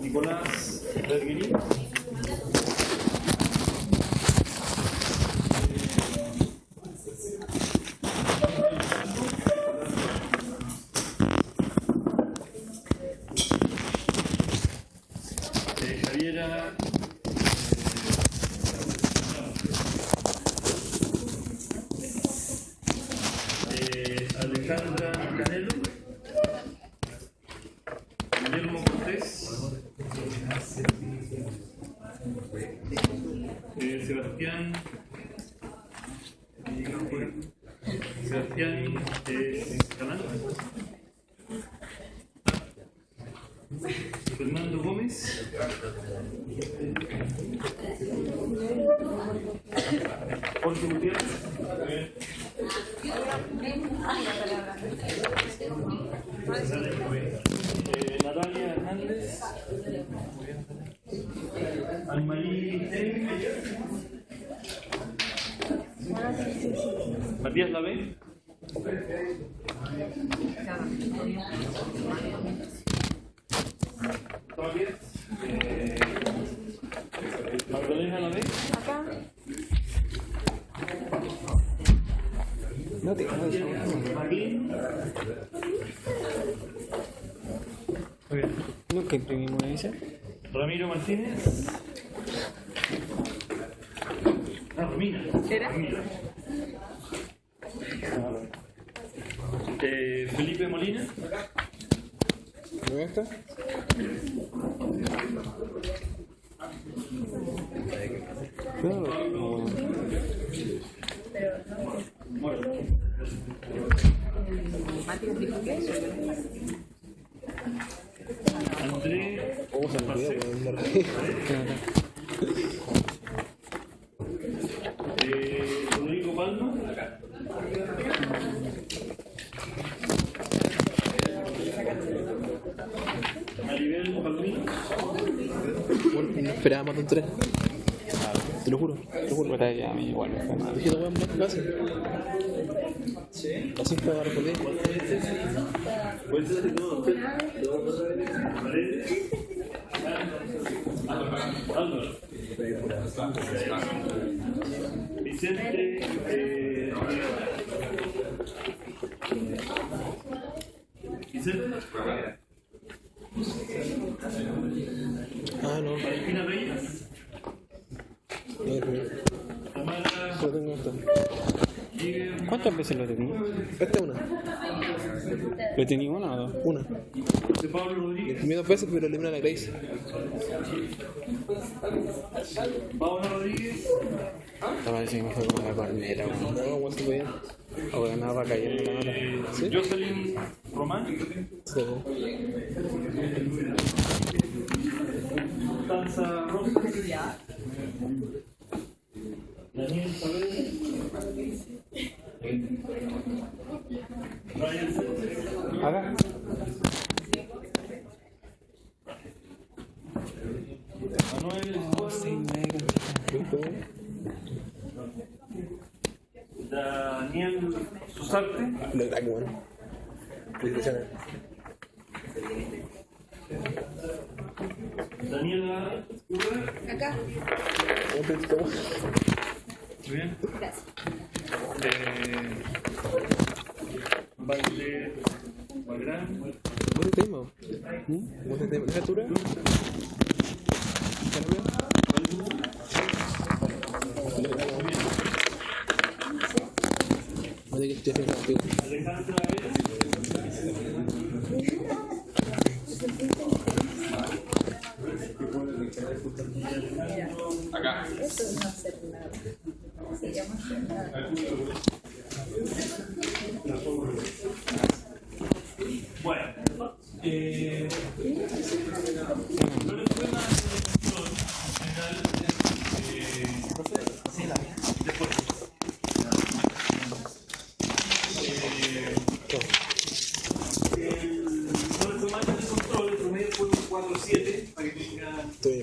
Nicolás Berguerín. Javiera Alejandra Canelo, Guillermo Cortés, Sebastián Canal, Fernando Gómez, Jorge Gutiérrez, Natalia Hernández, Almarí Matías Lavé, Magdalena Lavé. No te cago eso. Nunca imprimimos esa. Ramiro Martínez. Romina. Romina. Felipe Molina. ¿No está? André Rodrigo Palma. Maribel Palmino. No esperábamos tanto tres. Te lo juro, Ya, a mí igual. Dije, no voy a más fácil. Así fue a responder. Vicente No. Valentina Reyes. Tamara. Lo tengo esto. ¿Cuántas veces lo tenía? Esta es una. ¿Lo tenía una o dos? Una. José Pablo Lo Rodríguez. imprimí 2 veces, pero elimina la Grace. Paola Rodríguez. Me parece que me fue como la corneta, weón. No, aguanto bien. O que nada va cayendo la nota. ¿Sí? Jocelyn Román. Sí. Constanza Rojas. Daniel Saavedra. Ryan Sánchez. Acá. Manuel Daniel Susarte. Lo crack, weón. Felicitaciones. Daniela Urra. Acá. ¿Cómo te digo? Muy bien. Gracias. Valgrán. Buen tema. Buen tema. ¿Deja altura? Vale, que estoy haciendo contigo. Alejandra Acá. Eso es no hacer nada. Se llama hacer nada. Bueno, Los esquemas de control en general después. Los esquemas de control, el promedio fue un 4.7 para que tengan una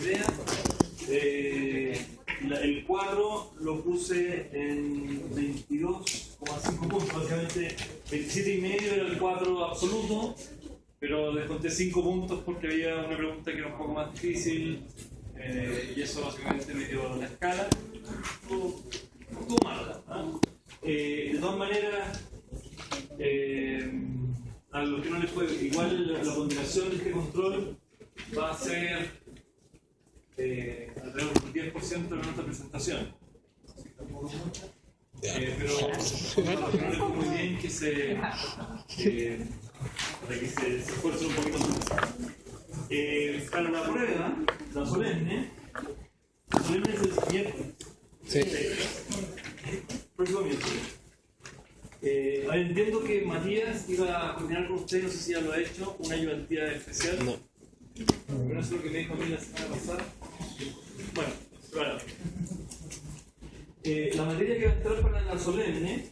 idea. El 4 lo puse en 22,5 puntos, básicamente 27,5 era el 4 absoluto, pero desconté 5 puntos porque había una pregunta que era un poco más difícil y eso básicamente me dio la escala. Estuvo mal, ¿no? De todas maneras, a lo que no les puede, igual la ponderación de este control va a ser alrededor del 10% de nuestra presentación. Pero no muy bien que se esfuerce un poquito más. Para la prueba, la solemne es el siguiente. Sí. Próximo miércoles. Entiendo que Matías iba a coordinar con usted, no sé si ya lo ha hecho, una ayudantía especial. No. Pero eso es lo que me dijo a mí la semana pasada. Bueno. La materia que va a entrar para la solemne,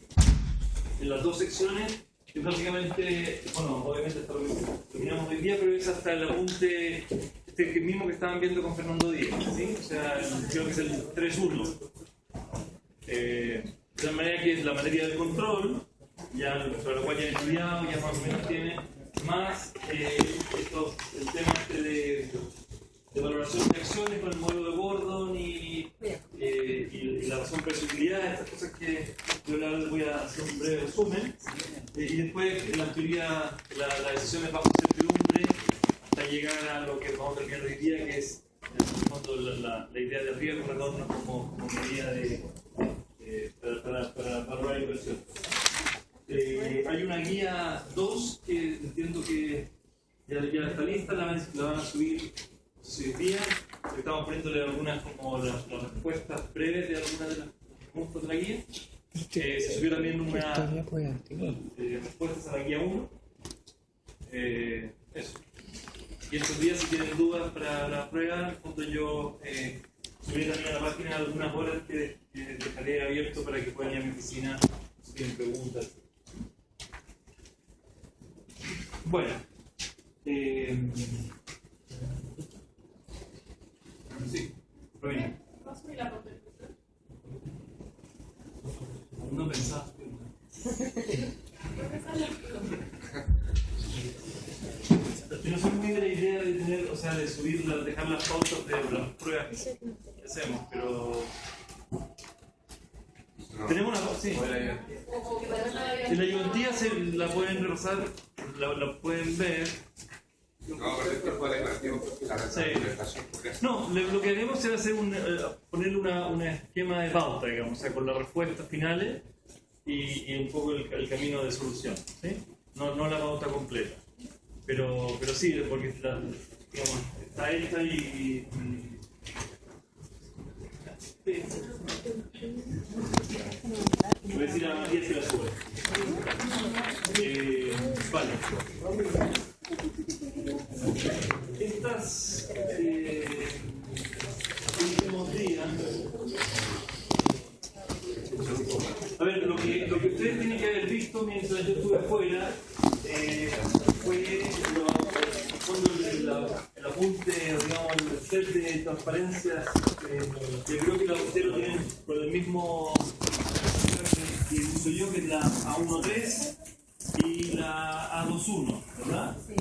en las dos secciones, es básicamente, bueno, obviamente hasta lo que terminamos hoy día, pero es hasta el apunte este mismo que estaban viendo con Fernando Díaz, ¿sí? O sea, creo que es el 3.1. De tal manera que es la materia del control, ya sobre la cual ya he estudiado, ya más o menos tiene, más el tema de valoración de acciones con el modelo de Gordon y la razón precio-utilidad, estas cosas que yo les voy a hacer un breve resumen. Y después, en la teoría, la decisión es bajo incertidumbre hasta llegar a lo que vamos a terminar hoy día, que es en el fondo la idea de riesgo retorno como medida para valorar inversión. Hay una guía 2 que entiendo que ya está lista, la van a subir hoy día. Estamos poniéndole algunas como las respuestas breves de algunas de las preguntas de la guía. Se subió también una respuestas a la guía 1. Eso. Y estos días, si tienen dudas para la prueba, en el fondo yo subiré también a la página algunas horas que dejaré abierto para que puedan ir a mi oficina si tienen preguntas. Bueno. Sí, Romina. No pensaba. Yo no soy muy de la idea de tener, o sea, de subirlas, dejar las pautas de las pruebas que hacemos, pero tenemos una, sí. En la ayudantía la pueden repasar, la pueden ver. No, pero esto fue declarativo porque la representación. No, lo que haremos será hacer ponerle un esquema de pauta, digamos, o sea, con las respuestas finales y un poco el camino de solución, ¿sí? No la pauta completa, pero sí, porque digamos, está esta y sí. Voy a decir a Matías que la sube. Vale. Estas últimos días, a ver, lo que ustedes tienen que haber visto mientras yo estuve afuera fue el apunte, digamos, el set de transparencias. Yo creo que ustedes lo tienen por el mismo que uso yo, que es la A13 y la A21, ¿verdad? Sí.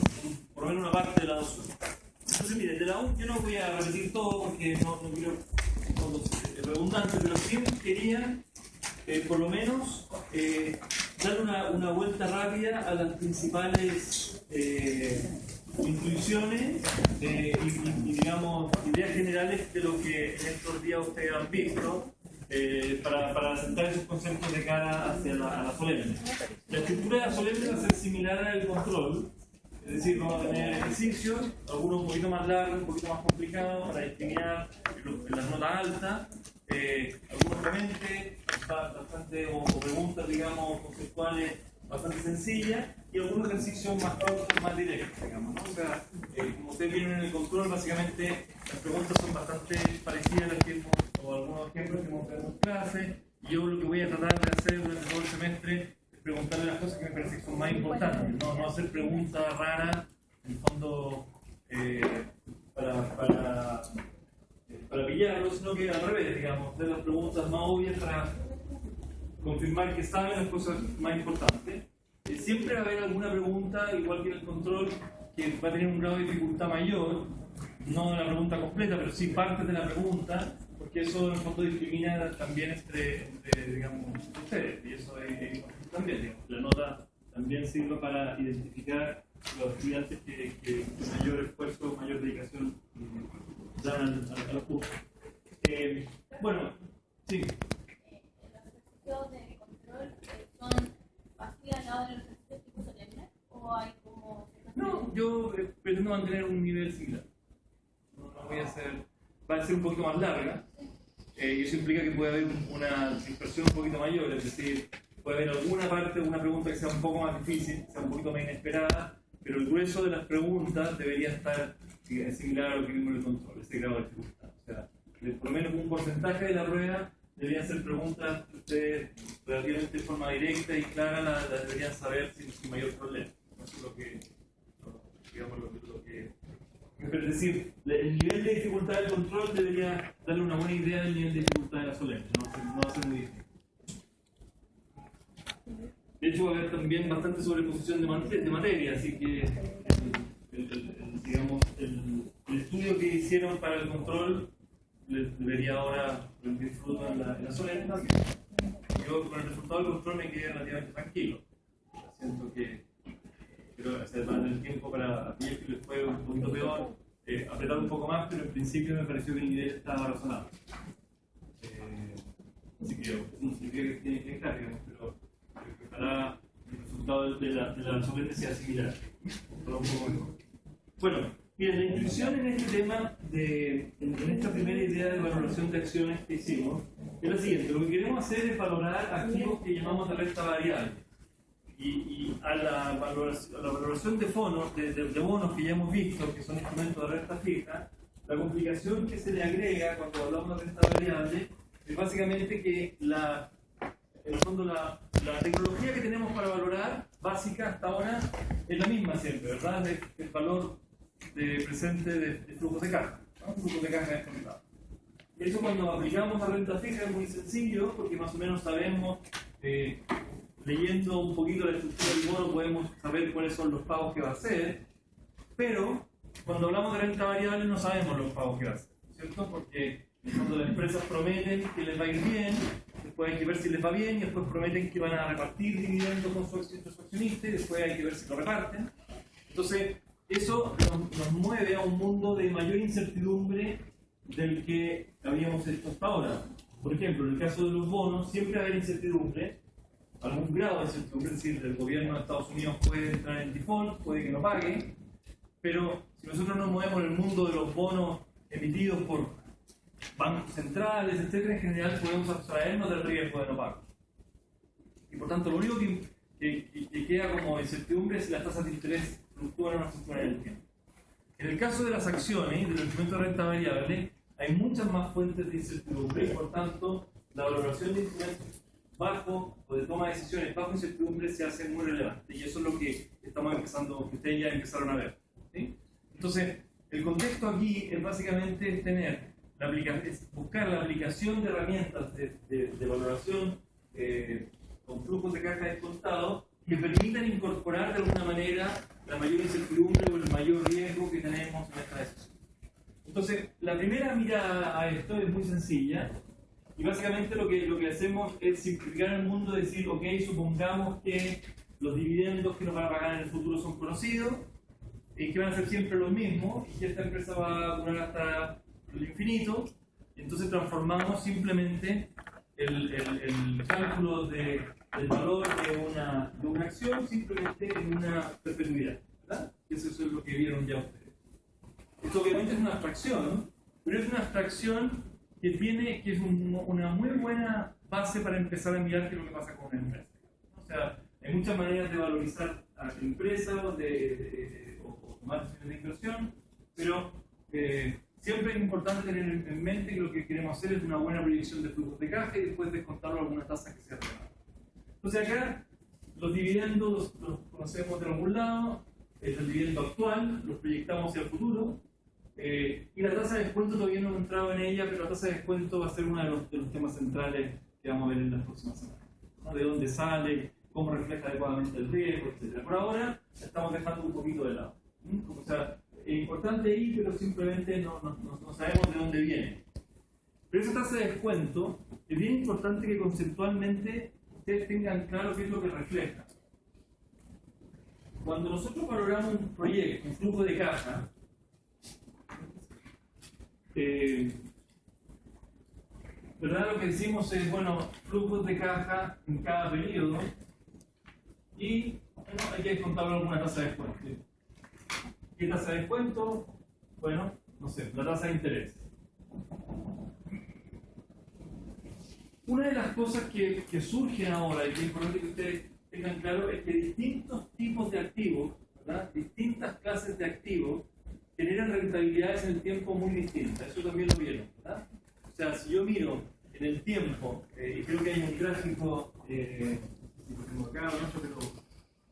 Por lo menos una parte de la A21. Entonces, miren, de la A1 yo no voy a repetir todo porque no quiero es redundante, pero sí quería por lo menos dar una vuelta rápida a las principales intuiciones y digamos ideas generales de lo que en estos días ustedes han visto para sentar esos conceptos de cara hacia la solemne. La estructura de la solemne va a ser similar al control, es decir, vamos a tener ejercicios, algunos un poquito más largos, un poquito más complicados para discriminar en las notas altas, algunos realmente bastante o preguntas, digamos, conceptuales bastante sencilla, y algunos ejercicios más cortos, más directos, digamos, ¿no? O sea, como ustedes vieron en el control, básicamente las preguntas son bastante parecidas a las que hemos, o algunos ejemplos que hemos visto en clase, y yo lo que voy a tratar de hacer durante todo el semestre es preguntarle las cosas que me parecen que son más importantes, no hacer preguntas raras, en el fondo, para pillarlo, sino que al revés, digamos, hacer las preguntas más obvias para confirmar que saben las cosas más importantes. Siempre va a haber alguna pregunta, igual que en el control, que va a tener un grado de dificultad mayor, no la pregunta completa, pero sí partes de la pregunta, porque eso en el fondo discrimina también entre digamos, ustedes, y eso es también, digamos. La nota también sirve para identificar los estudiantes que mayor esfuerzo, mayor dedicación dan al curso. Bueno, sí. ¿Los ejercicios de control son así al lado de los ejercicios tipo solemnes o hay como...? No, yo pretendo mantener un nivel similar. No voy a hacer... Va a ser un poquito más larga. Y eso implica que puede haber una dispersión un poquito mayor, es decir, puede haber alguna parte de una pregunta que sea un poco más difícil, sea un poquito más inesperada, pero el grueso de las preguntas debería estar similar a lo que vimos en el control, ese grado de dificultad. O sea, por lo menos un porcentaje de la prueba deberían ser preguntas que ustedes relativamente de forma directa y clara la deberían saber sin mayor problema. Eso es lo que, digamos, lo que es decir, el nivel de dificultad del control debería darle una buena idea del nivel de dificultad de la solemne, no va a ser muy difícil. De hecho, va a haber también bastante sobreposición de materia, así que digamos, el estudio que hicieron para el control debería ahora rendir fruto en la solemne también. Yo con el resultado del control me quedé relativamente tranquilo. Siento que quiero hacer más del tiempo para aquellos que les fue un poquito peor, apretar un poco más, pero en principio me pareció que el nivel estaba razonable. Así que eso no significa que tiene que dejar, digamos, pero ojalá el resultado de la solemne sea similar. Un poco mejor. Bueno, miren, la intuición en este tema, en esta primera idea de valoración de acciones que hicimos, es la siguiente. Lo que queremos hacer es valorar activos que llamamos de renta variable. Y a la valoración de bonos que ya hemos visto, que son instrumentos de renta fija, la complicación que se le agrega cuando hablamos de renta variable es básicamente que en el fondo la tecnología que tenemos para valorar, básica hasta ahora, es la misma siempre, ¿verdad? El valor presente de flujos de caja, ¿no? Flujos de caja descontados. Eso cuando aplicamos la renta fija es muy sencillo, porque más o menos sabemos, leyendo un poquito la estructura del bono podemos saber cuáles son los pagos que va a hacer, pero cuando hablamos de renta variable no sabemos los pagos que va a hacer, ¿cierto? Porque cuando las empresas prometen que les va a ir bien, después hay que ver si les va bien, y después prometen que van a repartir dividendos con su accionista, y después hay que ver si lo reparten. Entonces, eso nos mueve a un mundo de mayor incertidumbre del que habíamos hecho hasta ahora. Por ejemplo, en el caso de los bonos, siempre va a haber incertidumbre, algún grado de incertidumbre, es decir, el gobierno de Estados Unidos puede entrar en default, puede que no pague, pero si nosotros nos movemos en el mundo de los bonos emitidos por bancos centrales, etc., en general podemos abstraernos del riesgo de no pago. Y por tanto, lo único que queda como incertidumbre es si las tasas de interés fluctúan o no fluctúan en el tiempo. En el caso de las acciones, del instrumento de renta variable, hay muchas más fuentes de incertidumbre y por tanto la valoración de instrumentos bajo o de toma de decisiones bajo incertidumbre se hace muy relevante, y eso es lo que estamos empezando, que ustedes ya empezaron a ver, ¿sí? Entonces, el contexto aquí es básicamente buscar la aplicación de herramientas de valoración con flujos de caja descontados que permitan incorporar de alguna manera la mayor incertidumbre o el mayor riesgo que tenemos en esta decisión. Entonces, la primera mirada a esto es muy sencilla. Y básicamente lo que hacemos es simplificar el mundo, decir, ok, supongamos que los dividendos que nos van a pagar en el futuro son conocidos y que van a ser siempre los mismos y que esta empresa va a durar hasta el infinito. Y entonces transformamos simplemente el cálculo del valor de una acción simplemente en una perpetuidad, ¿verdad? Eso es lo que vieron ya ustedes. Esto obviamente es una abstracción, pero es una abstracción que es una muy buena base para empezar a mirar qué es lo que pasa con una empresa. O sea, Hay muchas maneras de valorizar a la empresa o tomar decisiones de inversión, pero siempre es importante tener en mente que lo que queremos hacer es una buena proyección de flujos de caja y después descontarlo alguna tasa que sea relevante. Entonces acá los dividendos los conocemos de algún lado, el dividendo actual, los proyectamos hacia el futuro, y la tasa de descuento todavía no hemos entrado en ella, pero la tasa de descuento va a ser uno de los temas centrales que vamos a ver en las próximas semanas, ¿no? De dónde sale, cómo refleja adecuadamente el riesgo, etc. Por ahora estamos dejando un poquito de lado. O sea, es importante ir, pero simplemente no sabemos de dónde viene. Pero esa tasa de descuento es bien importante que conceptualmente ustedes tengan claro qué es lo que refleja. Cuando nosotros valoramos un proyecto, un flujo de caja, ¿verdad? Lo que decimos es, bueno, flujos de caja en cada periodo y bueno, hay que descontarlo alguna tasa de descuento. ¿Qué tasa de descuento? Bueno, no sé, la tasa de interés. Una de las cosas que surgen ahora y que es importante que ustedes tengan claro es que distintos tipos de activos, ¿verdad? Distintas clases de activos generan rentabilidades en el tiempo muy distintas. Eso también lo vieron, ¿verdad? O sea, si yo miro en el tiempo, y creo que hay un gráfico, acá, ¿no?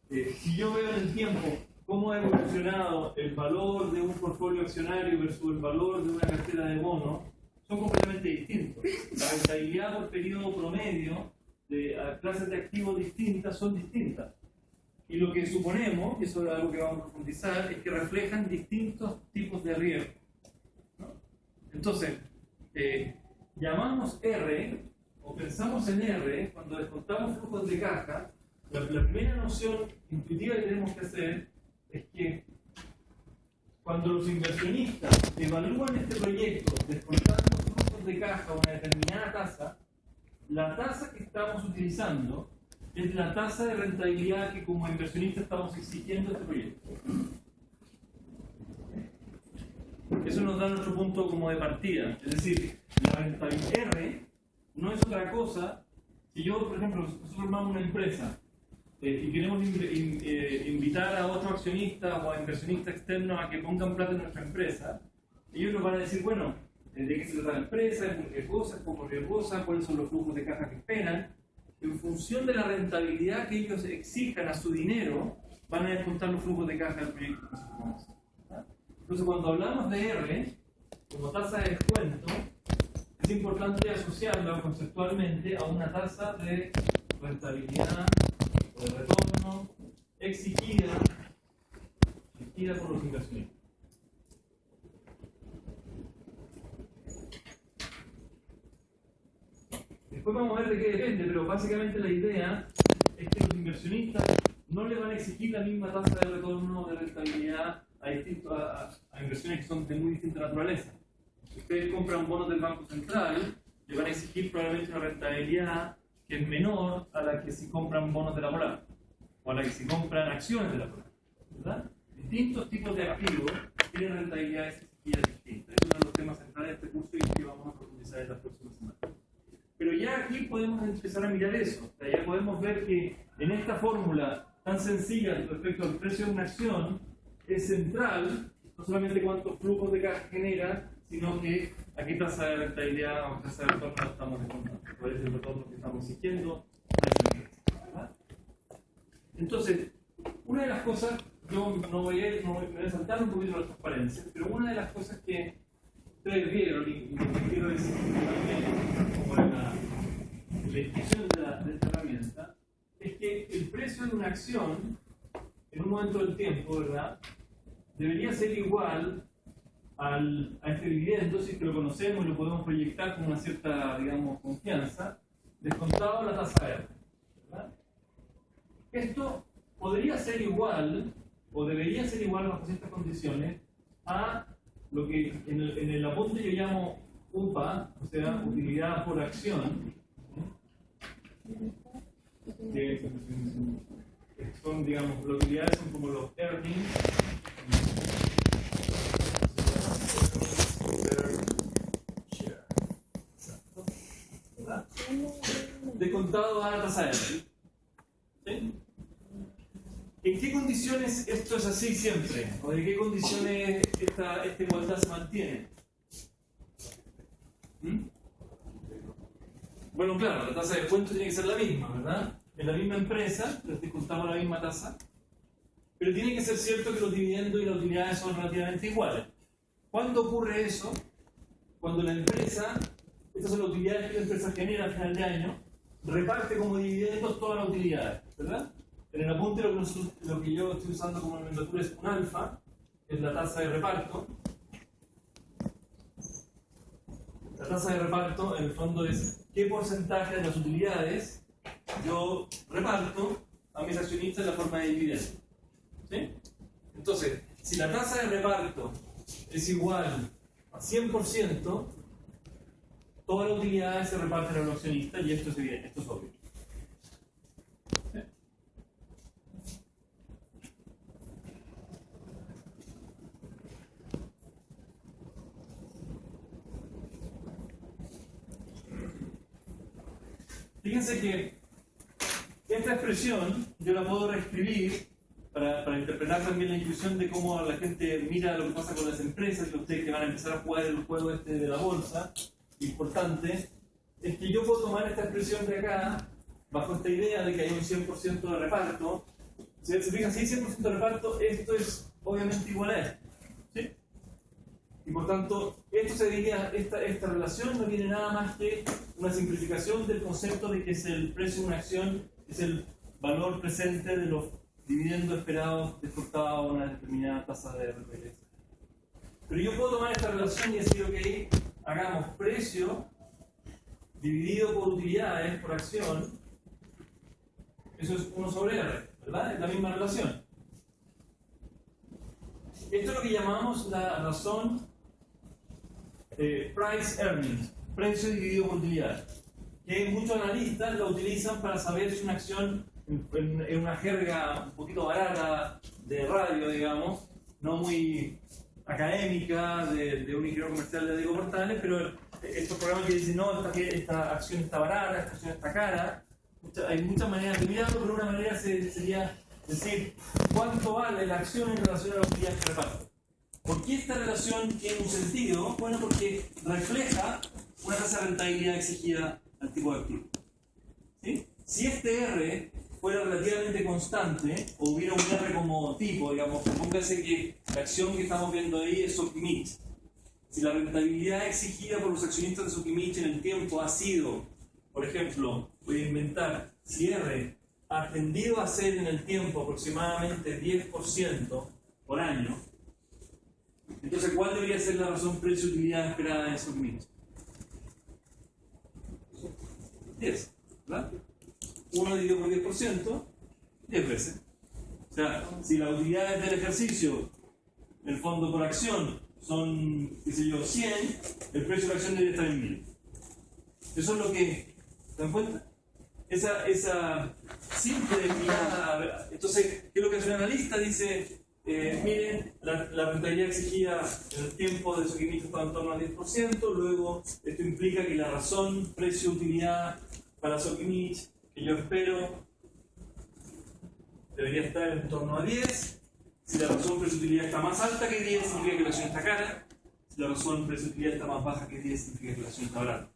Pero si yo veo en el tiempo cómo ha evolucionado el valor de un portfolio accionario versus el valor de una cartera de bonos, son completamente distintos. La rentabilidad por periodo promedio de clases de activos distintas son distintas. Y lo que suponemos, y eso es algo que vamos a profundizar, es que reflejan distintos tipos de riesgo, ¿no? Entonces, llamamos R, o pensamos en R, cuando descontamos flujos de caja, la primera noción intuitiva que tenemos que hacer es que cuando los inversionistas evalúan este proyecto descontando flujos de caja a una determinada tasa, la tasa que estamos utilizando es la tasa de rentabilidad que como inversionistas estamos exigiendo a este proyecto. Eso nos da nuestro punto como de partida. Es decir, la rentabilidad R no es otra cosa. Si yo, por ejemplo, nosotros formamos una empresa y queremos invitar a otros accionistas o a inversionistas externos a que pongan plata en nuestra empresa, ellos nos van a decir, bueno, de qué se trata la empresa, es muy riesgosa, es poco riesgosa, cuáles son los flujos de caja que esperan. En función de la rentabilidad que ellos exijan a su dinero, van a descontar los flujos de caja del proyecto que se conoce. Entonces, cuando hablamos de R, como tasa de descuento, es importante asociarla conceptualmente a una tasa de rentabilidad o de retorno exigida por los inversionistas. Después vamos a ver de qué depende, pero básicamente la idea es que los inversionistas no le van a exigir la misma tasa de retorno o de rentabilidad a inversiones que son de muy distinta naturaleza. Si ustedes compran bonos del Banco Central, le van a exigir probablemente una rentabilidad que es menor a la que si compran bonos de la Polar o a la que si compran acciones de la Polar, ¿verdad? Distintos tipos de activos tienen rentabilidades exigidas distintas. Es uno de los temas centrales de este curso y que vamos a profundizar en las próximas semanas. Pero ya aquí podemos empezar a mirar eso. O sea, ya podemos ver que en esta fórmula tan sencilla respecto al precio de una acción es central no solamente cuántos flujos de caja genera, sino que a qué tasa de rentabilidad o tasa de retorno estamos descontando, cuál es el retorno que estamos exigiendo a esa empresa, ¿verdad? Entonces, una de las cosas, yo me voy a saltar un poquito la transparencia, pero una de las cosas que ustedes vieron y que quiero decir también, como en la descripción de esta herramienta, es que el precio de una acción en un momento del tiempo, ¿verdad?, debería ser igual a este dividendo, si es que lo conocemos y lo podemos proyectar con una cierta, digamos, confianza, descontado a la tasa R, ¿verdad? Esto podría ser igual, o debería ser igual bajo ciertas condiciones, a lo que en el apunte yo llamo UPA, o sea, utilidad por acción, que son, digamos, las utilidades son como los earnings, ¿verdad? Descontado a la tasa R. ¿Sí? condiciones esto es así siempre? ¿O de qué condiciones esta igualdad se mantiene? Bueno, claro, la tasa de descuento tiene que ser la misma, ¿verdad? En la misma empresa, les descontamos la misma tasa, pero tiene que ser cierto que los dividendos y las utilidades son relativamente iguales. ¿Cuándo ocurre eso? Cuando la empresa, estas son las utilidades que la empresa genera al final de año, reparte como dividendos todas las utilidades, ¿verdad? En el apunte lo que yo estoy usando como nomenclatura es un alfa, es la tasa de reparto. La tasa de reparto en el fondo es qué porcentaje de las utilidades yo reparto a mis accionistas en la forma de dividendo. ¿Sí? Entonces, si la tasa de reparto es igual a 100%, todas las utilidades se reparten a los accionistas y esto es evidente, esto es obvio. ¿Sí? Fíjense que esta expresión yo la puedo reescribir para interpretar también la intuición de cómo la gente mira lo que pasa con las empresas y ustedes que van a empezar a jugar el juego este de la bolsa. Importante es que yo puedo tomar esta expresión de acá bajo esta idea de que hay un 100% de reparto. Si se fijan, si hay 100% de reparto, esto es obviamente igual a esto, ¿sí? Y por tanto, esto se diría, esta relación no tiene nada más que una simplificación del concepto de que es el precio de una acción, es el valor presente de los dividendos esperados descontados a una determinada tasa de regresión. Pero yo puedo tomar esta relación y decir, ok, hagamos precio dividido por utilidades, por acción, eso es 1 sobre R, ¿verdad? Es la misma relación. Esto es lo que llamamos la razón price earnings, precio dividido por utilidades, que muchos analistas lo utilizan para saber si una acción, en una jerga un poquito barata de radio, digamos, no muy académica de un ingeniero comercial de Diego Portales, pero estos programas que dicen, no, esta acción está barata, esta acción está cara, hay muchas maneras de mirarlo, pero una manera sería decir cuánto vale la acción en relación a las utilidades que reparte. ¿Por qué esta relación tiene un sentido? Bueno, porque refleja una tasa de rentabilidad exigida al tipo de activo. ¿Sí? Si este R fuera relativamente constante, o hubiera un R como tipo, digamos, póngase que la acción que estamos viendo ahí es Sokimich. Si la rentabilidad exigida por los accionistas de Sokimich en el tiempo ha sido, por ejemplo, voy a inventar, si R ha tendido a ser en el tiempo aproximadamente 10% por año, entonces, ¿cuál debería ser la razón precio-utilidad esperada en Sokimich? 10, ¿verdad? 1 dividido por 10%, 10 veces. O sea, si las utilidades del ejercicio, el fondo por acción, son, qué sé yo, 100, el precio de la acción debería estar en 1000. Eso es lo que, ¿te dan cuenta? Esa simple mirada. Entonces, ¿qué es lo que hace un analista? Dice, miren, la rentabilidad exigida en el tiempo de Sokimich está en torno al 10%, luego esto implica que la razón precio-utilidad para Sokimich, que yo espero, debería estar en torno a 10. Si la razón precio-utilidad está más alta que 10, significa que la acción está cara. Si la razón precio-utilidad está más baja que 10, significa que la acción está barata.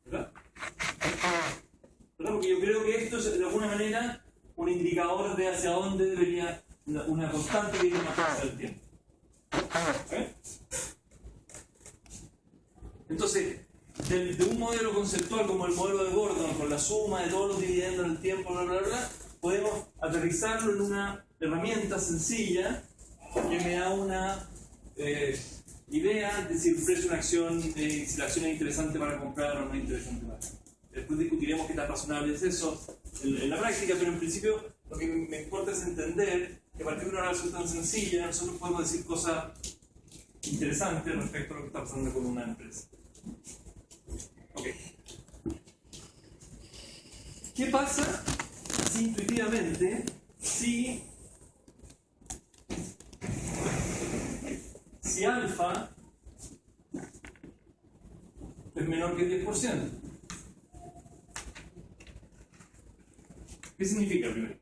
¿Verdad? Porque yo creo que esto es de alguna manera un indicador de hacia dónde debería una constante que más pasa del tiempo. ¿Okay? Entonces, de un modelo conceptual como el modelo de Gordon, con la suma de todos los dividendos en el tiempo, bla, bla, bla, podemos aterrizarlo en una herramienta sencilla que me da una idea de si el precio de una acción, si la acción es interesante para comprar o no es interesante para comprar. Después discutiremos qué tan razonable es eso en la práctica, pero en principio lo que me importa es entender que a partir de una relación tan sencilla nosotros podemos decir cosas interesantes respecto a lo que está pasando con una empresa. Ok. ¿Qué pasa así intuitivamente si alfa es menor que 10%? ¿Qué significa primero?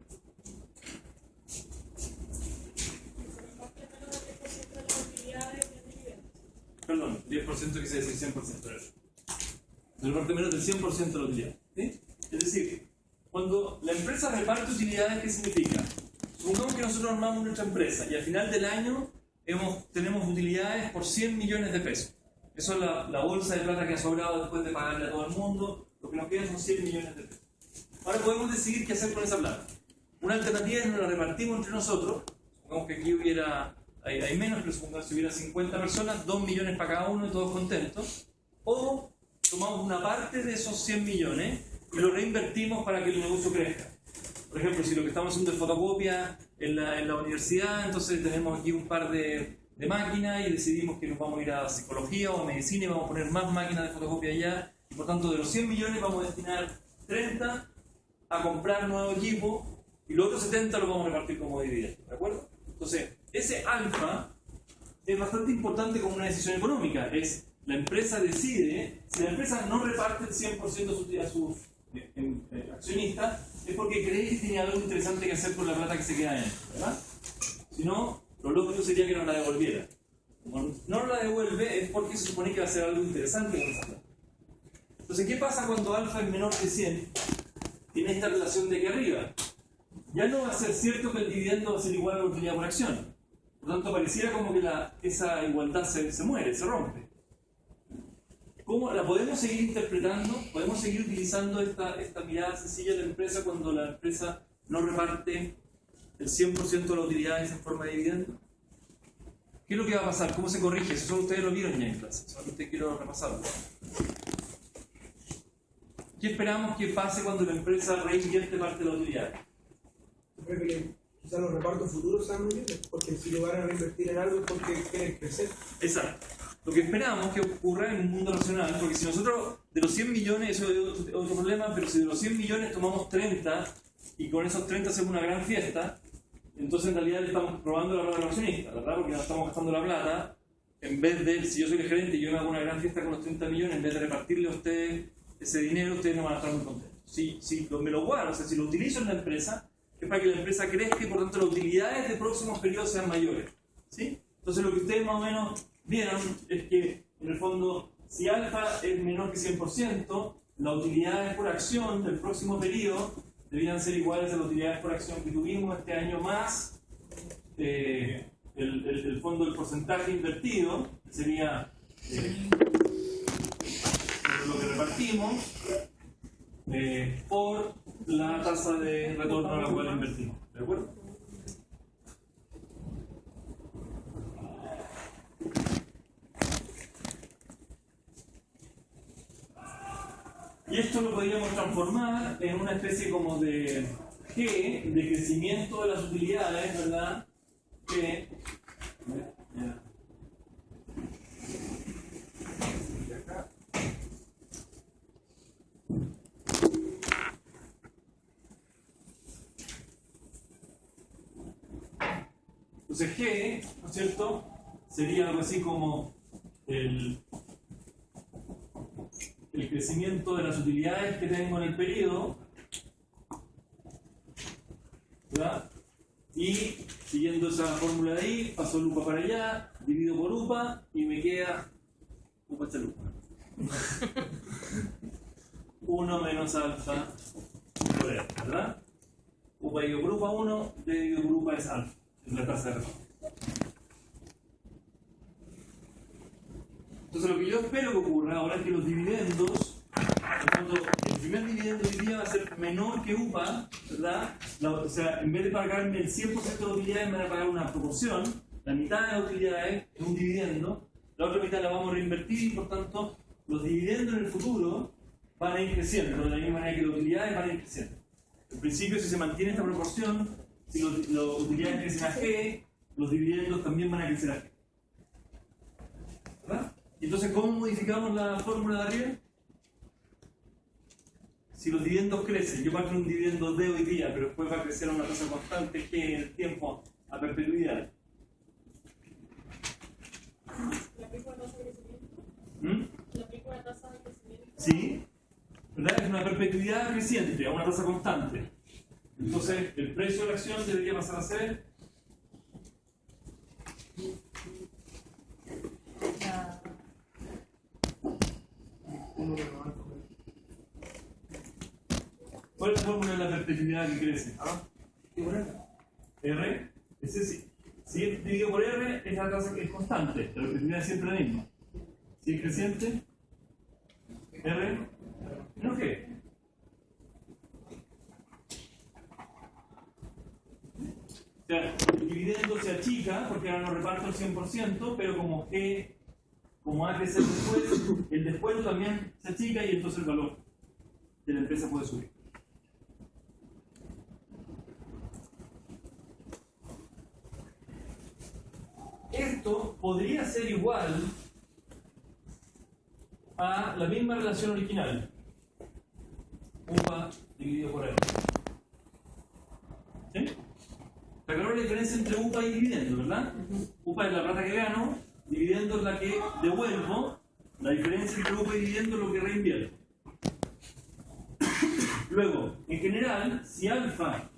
10% quise decir 100%. Se reparte menos del 100% de la utilidad. ¿Sí? Es decir, cuando la empresa reparte utilidades, ¿qué significa? Supongamos que nosotros armamos nuestra empresa y al final del año tenemos utilidades por 100 millones de pesos. Eso es la bolsa de plata que ha sobrado después de pagarle a todo el mundo. Lo que nos queda son 100 millones de pesos. Ahora podemos decidir qué hacer con esa plata. Una alternativa es nos la repartimos entre nosotros. Supongamos que aquí hay menos, pero supongamos que hubiera 50 personas, 2 millones para cada uno y todos contentos. O tomamos una parte de esos 100 millones y lo reinvertimos para que el negocio crezca. Por ejemplo, si lo que estamos haciendo es fotocopia en la universidad, entonces tenemos aquí un par de máquinas y decidimos que nos vamos a ir a psicología o a medicina y vamos a poner más máquinas de fotocopia allá. Y por tanto, de los 100 millones vamos a destinar 30 a comprar nuevo equipo y los otros 70 los vamos a repartir como dividendo. ¿De acuerdo? Entonces, ese alfa es bastante importante como una decisión económica. Es la empresa decide, si la empresa no reparte el 100% a sus accionistas, es porque cree que tiene algo interesante que hacer con la plata que se queda en él, ¿verdad? Si no, lo lógico sería que nos la devolviera. Como no nos la devuelve es porque se supone que va a hacer algo interesante con esa plata. Entonces, ¿qué pasa cuando alfa es menor que 100? Tiene esta relación de aquí arriba. Ya no va a ser cierto que el dividendo va a ser igual a la utilidad por acción. Por lo tanto, pareciera como que esa igualdad se muere, se rompe. ¿Cómo la podemos seguir interpretando? ¿Podemos seguir utilizando esta mirada sencilla de la empresa cuando la empresa no reparte el 100% de las utilidades en forma de dividendo? ¿Qué es lo que va a pasar? ¿Cómo se corrige? Eso ustedes lo vieron ya en clase, solamente quiero repasarlo. ¿Qué esperamos que pase cuando la empresa reinvierte parte de la utilidad? Yo creo que quizás los repartos futuros sean muy bien, porque si lo van a reinvertir en algo es porque quieren crecer. Exacto. Lo que esperamos que ocurra en un mundo racional, porque si nosotros de los 100 millones, eso es otro problema, pero si de los 100 millones tomamos 30 y con esos 30 hacemos una gran fiesta, entonces en realidad le estamos probando la plata al accionista, ¿verdad? Porque nos estamos gastando la plata, en vez de, si yo soy el gerente y yo me hago una gran fiesta con los 30 millones, en vez de repartirle a ustedes ese dinero, ustedes no van a estar muy contentos. Si me lo guardo, o sea, si lo utilizo en la empresa, es para que la empresa crezca y por tanto las utilidades de próximos periodos sean mayores, ¿sí? Entonces lo que ustedes más o menos vieron es que, en el fondo, si alfa es menor que 100%, las utilidades por acción del próximo periodo deberían ser iguales a las utilidades por acción que tuvimos este año más el fondo del porcentaje invertido, que sería lo que repartimos por la tasa de retorno a la cual invertimos. ¿De acuerdo? Y esto lo podríamos transformar en una especie como de G, de crecimiento de las utilidades, ¿verdad? Que entonces G, ¿no es cierto? Sería algo así como el crecimiento de las utilidades que tengo en el periodo, ¿verdad? Y siguiendo esa fórmula de ahí, paso lupa para allá, divido por upa y me queda upa chalupa. 1 menos alfa por E, ¿verdad? Upa dividido por upa 1, D dividido por upa es alfa, es la tasa de retorno. Entonces lo que yo espero que ocurra ahora es que los dividendos, el primer dividendo hoy día va a ser menor que UPA, ¿verdad? O sea, en vez de pagarme el 100% de utilidades, me van a pagar una proporción, la mitad de las utilidades es un dividendo, la otra mitad la vamos a reinvertir y por tanto los dividendos en el futuro van a ir creciendo, de la misma manera que las utilidades van a ir creciendo. En principio, si se mantiene esta proporción, si las utilidades crecen a G, los dividendos también van a crecer a G. ¿Verdad? Entonces, ¿cómo modificamos la fórmula de arriba? Si los dividendos crecen, yo pago un dividendo de hoy día, pero después va a crecer a una tasa constante G en el tiempo a perpetuidad. ¿Le aplico una tasa de crecimiento? ¿Le aplico una tasa de crecimiento? Sí, ¿verdad? Es una perpetuidad creciente, a una tasa constante. Entonces, el precio de la acción debería pasar a ser ¿Cuál es la fórmula de la perpetuidad que crece? R, si es dividido por R, es la tasa que es constante, la perpetuidad es siempre la misma. Si es creciente, R menos G. O sea, el dividendo se achica porque ahora no reparto el 100%, pero como G, como A crece después, el descuento también se achica y entonces el valor de la empresa puede subir. Esto podría ser igual a la misma relación original. UPA dividido por R. ¿Sí? Está claro la diferencia entre UPA y dividendo, ¿verdad? UPA es la plata que gano, dividendo es la que devuelvo. La diferencia entre UPA y dividendo es lo que reinvierto. Luego, en general, si alfa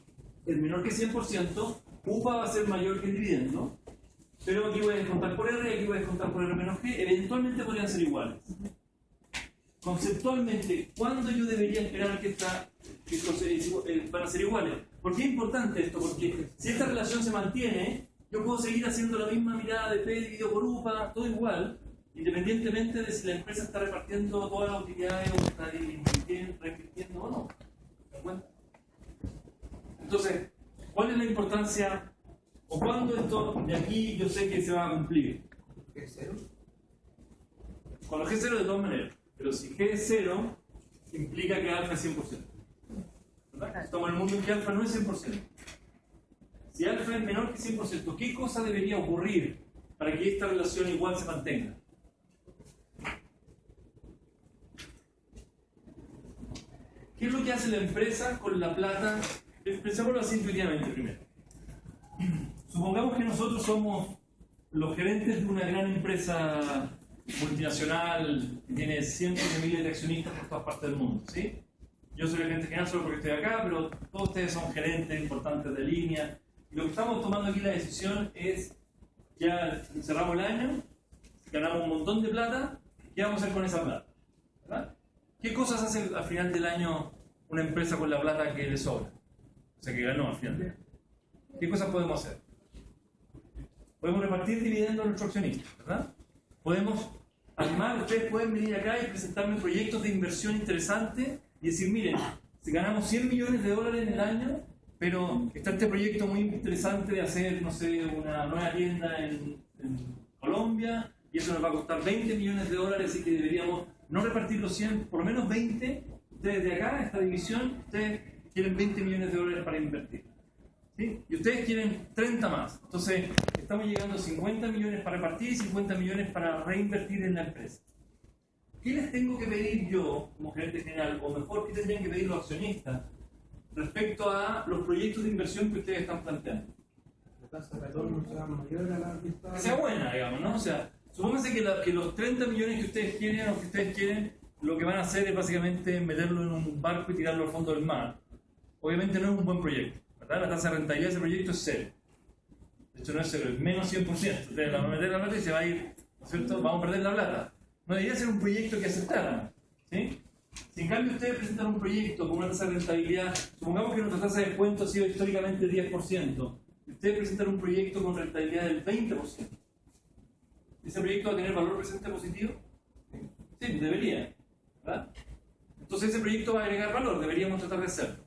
es menor que 100%, UPA va a ser mayor que el dividendo. Pero aquí voy a descontar por R y aquí voy a descontar por R menos G. Eventualmente podrían ser iguales. Conceptualmente, ¿cuándo yo debería esperar que van a ser iguales? ¿Por qué es importante esto? Porque si esta relación se mantiene, yo puedo seguir haciendo la misma mirada de P dividido por UPA, todo igual, independientemente de si la empresa está repartiendo todas las utilidades o está reinvirtiendo o no. ¿Me das cuenta? Entonces, ¿cuál es la importancia? ¿O cuándo esto de aquí yo sé que se va a cumplir? ¿G0? Con los G0 de todas maneras. Pero si G es 0, implica que alfa es 100%. ¿Verdad? Estamos en el mundo en que alfa no es 100%. Si alfa es menor que 100%, ¿qué cosa debería ocurrir para que esta relación igual se mantenga? ¿Qué es lo que hace la empresa con la plata? Pensémoslo así intuitivamente primero. Supongamos que nosotros somos los gerentes de una gran empresa multinacional que tiene cientos de miles de accionistas por todas partes del mundo, ¿sí? Yo soy el gerente general solo porque estoy acá, pero todos ustedes son gerentes importantes de línea. Y lo que estamos tomando aquí la decisión es, ya cerramos el año, ganamos un montón de plata, ¿qué vamos a hacer con esa plata? ¿Verdad? ¿Qué cosas hace al final del año una empresa con la plata que le sobra? O sea, que ganó al final del año. ¿Qué cosas podemos hacer? Podemos repartir dividendos a nuestros accionistas, ¿verdad? Podemos, además, ustedes pueden venir acá y presentarme proyectos de inversión interesantes y decir, miren, si ganamos $100 millones en el año, pero está este proyecto muy interesante de hacer, no sé, una nueva tienda en Colombia, y eso nos va a costar $20 millones, así que deberíamos no repartir los 100, por lo menos 20, ustedes de acá, esta división, ustedes quieren $20 millones para invertir. ¿Sí? Y ustedes quieren 30 más. Entonces, estamos llegando a 50 millones para repartir y 50 millones para reinvertir en la empresa. ¿Qué les tengo que pedir yo, como gerente general, o mejor, qué tendrían que pedir los accionistas respecto a los proyectos de inversión que ustedes están planteando? La tasa de retorno sea mayor a la que está. Que sea buena, digamos, ¿no? O sea, supónganse que los 30 millones que ustedes quieren o que ustedes quieren, lo que van a hacer es básicamente meterlo en un barco y tirarlo al fondo del mar. Obviamente no es un buen proyecto. ¿Verdad? La tasa de rentabilidad de ese proyecto es 0. De hecho no es 0, es menos 100%. Ustedes la van a meter la plata y se va a ir, ¿no es cierto? Vamos a perder la plata. No debería ser un proyecto que aceptaran, ¿sí? Si en cambio ustedes presentan un proyecto con una tasa de rentabilidad, supongamos que nuestra tasa de descuento ha sido históricamente 10%, y ustedes presentan un proyecto con rentabilidad del 20%, ¿ese proyecto va a tener valor presente positivo? Sí, debería, ¿verdad? Entonces ese proyecto va a agregar valor, deberíamos tratar de hacerlo.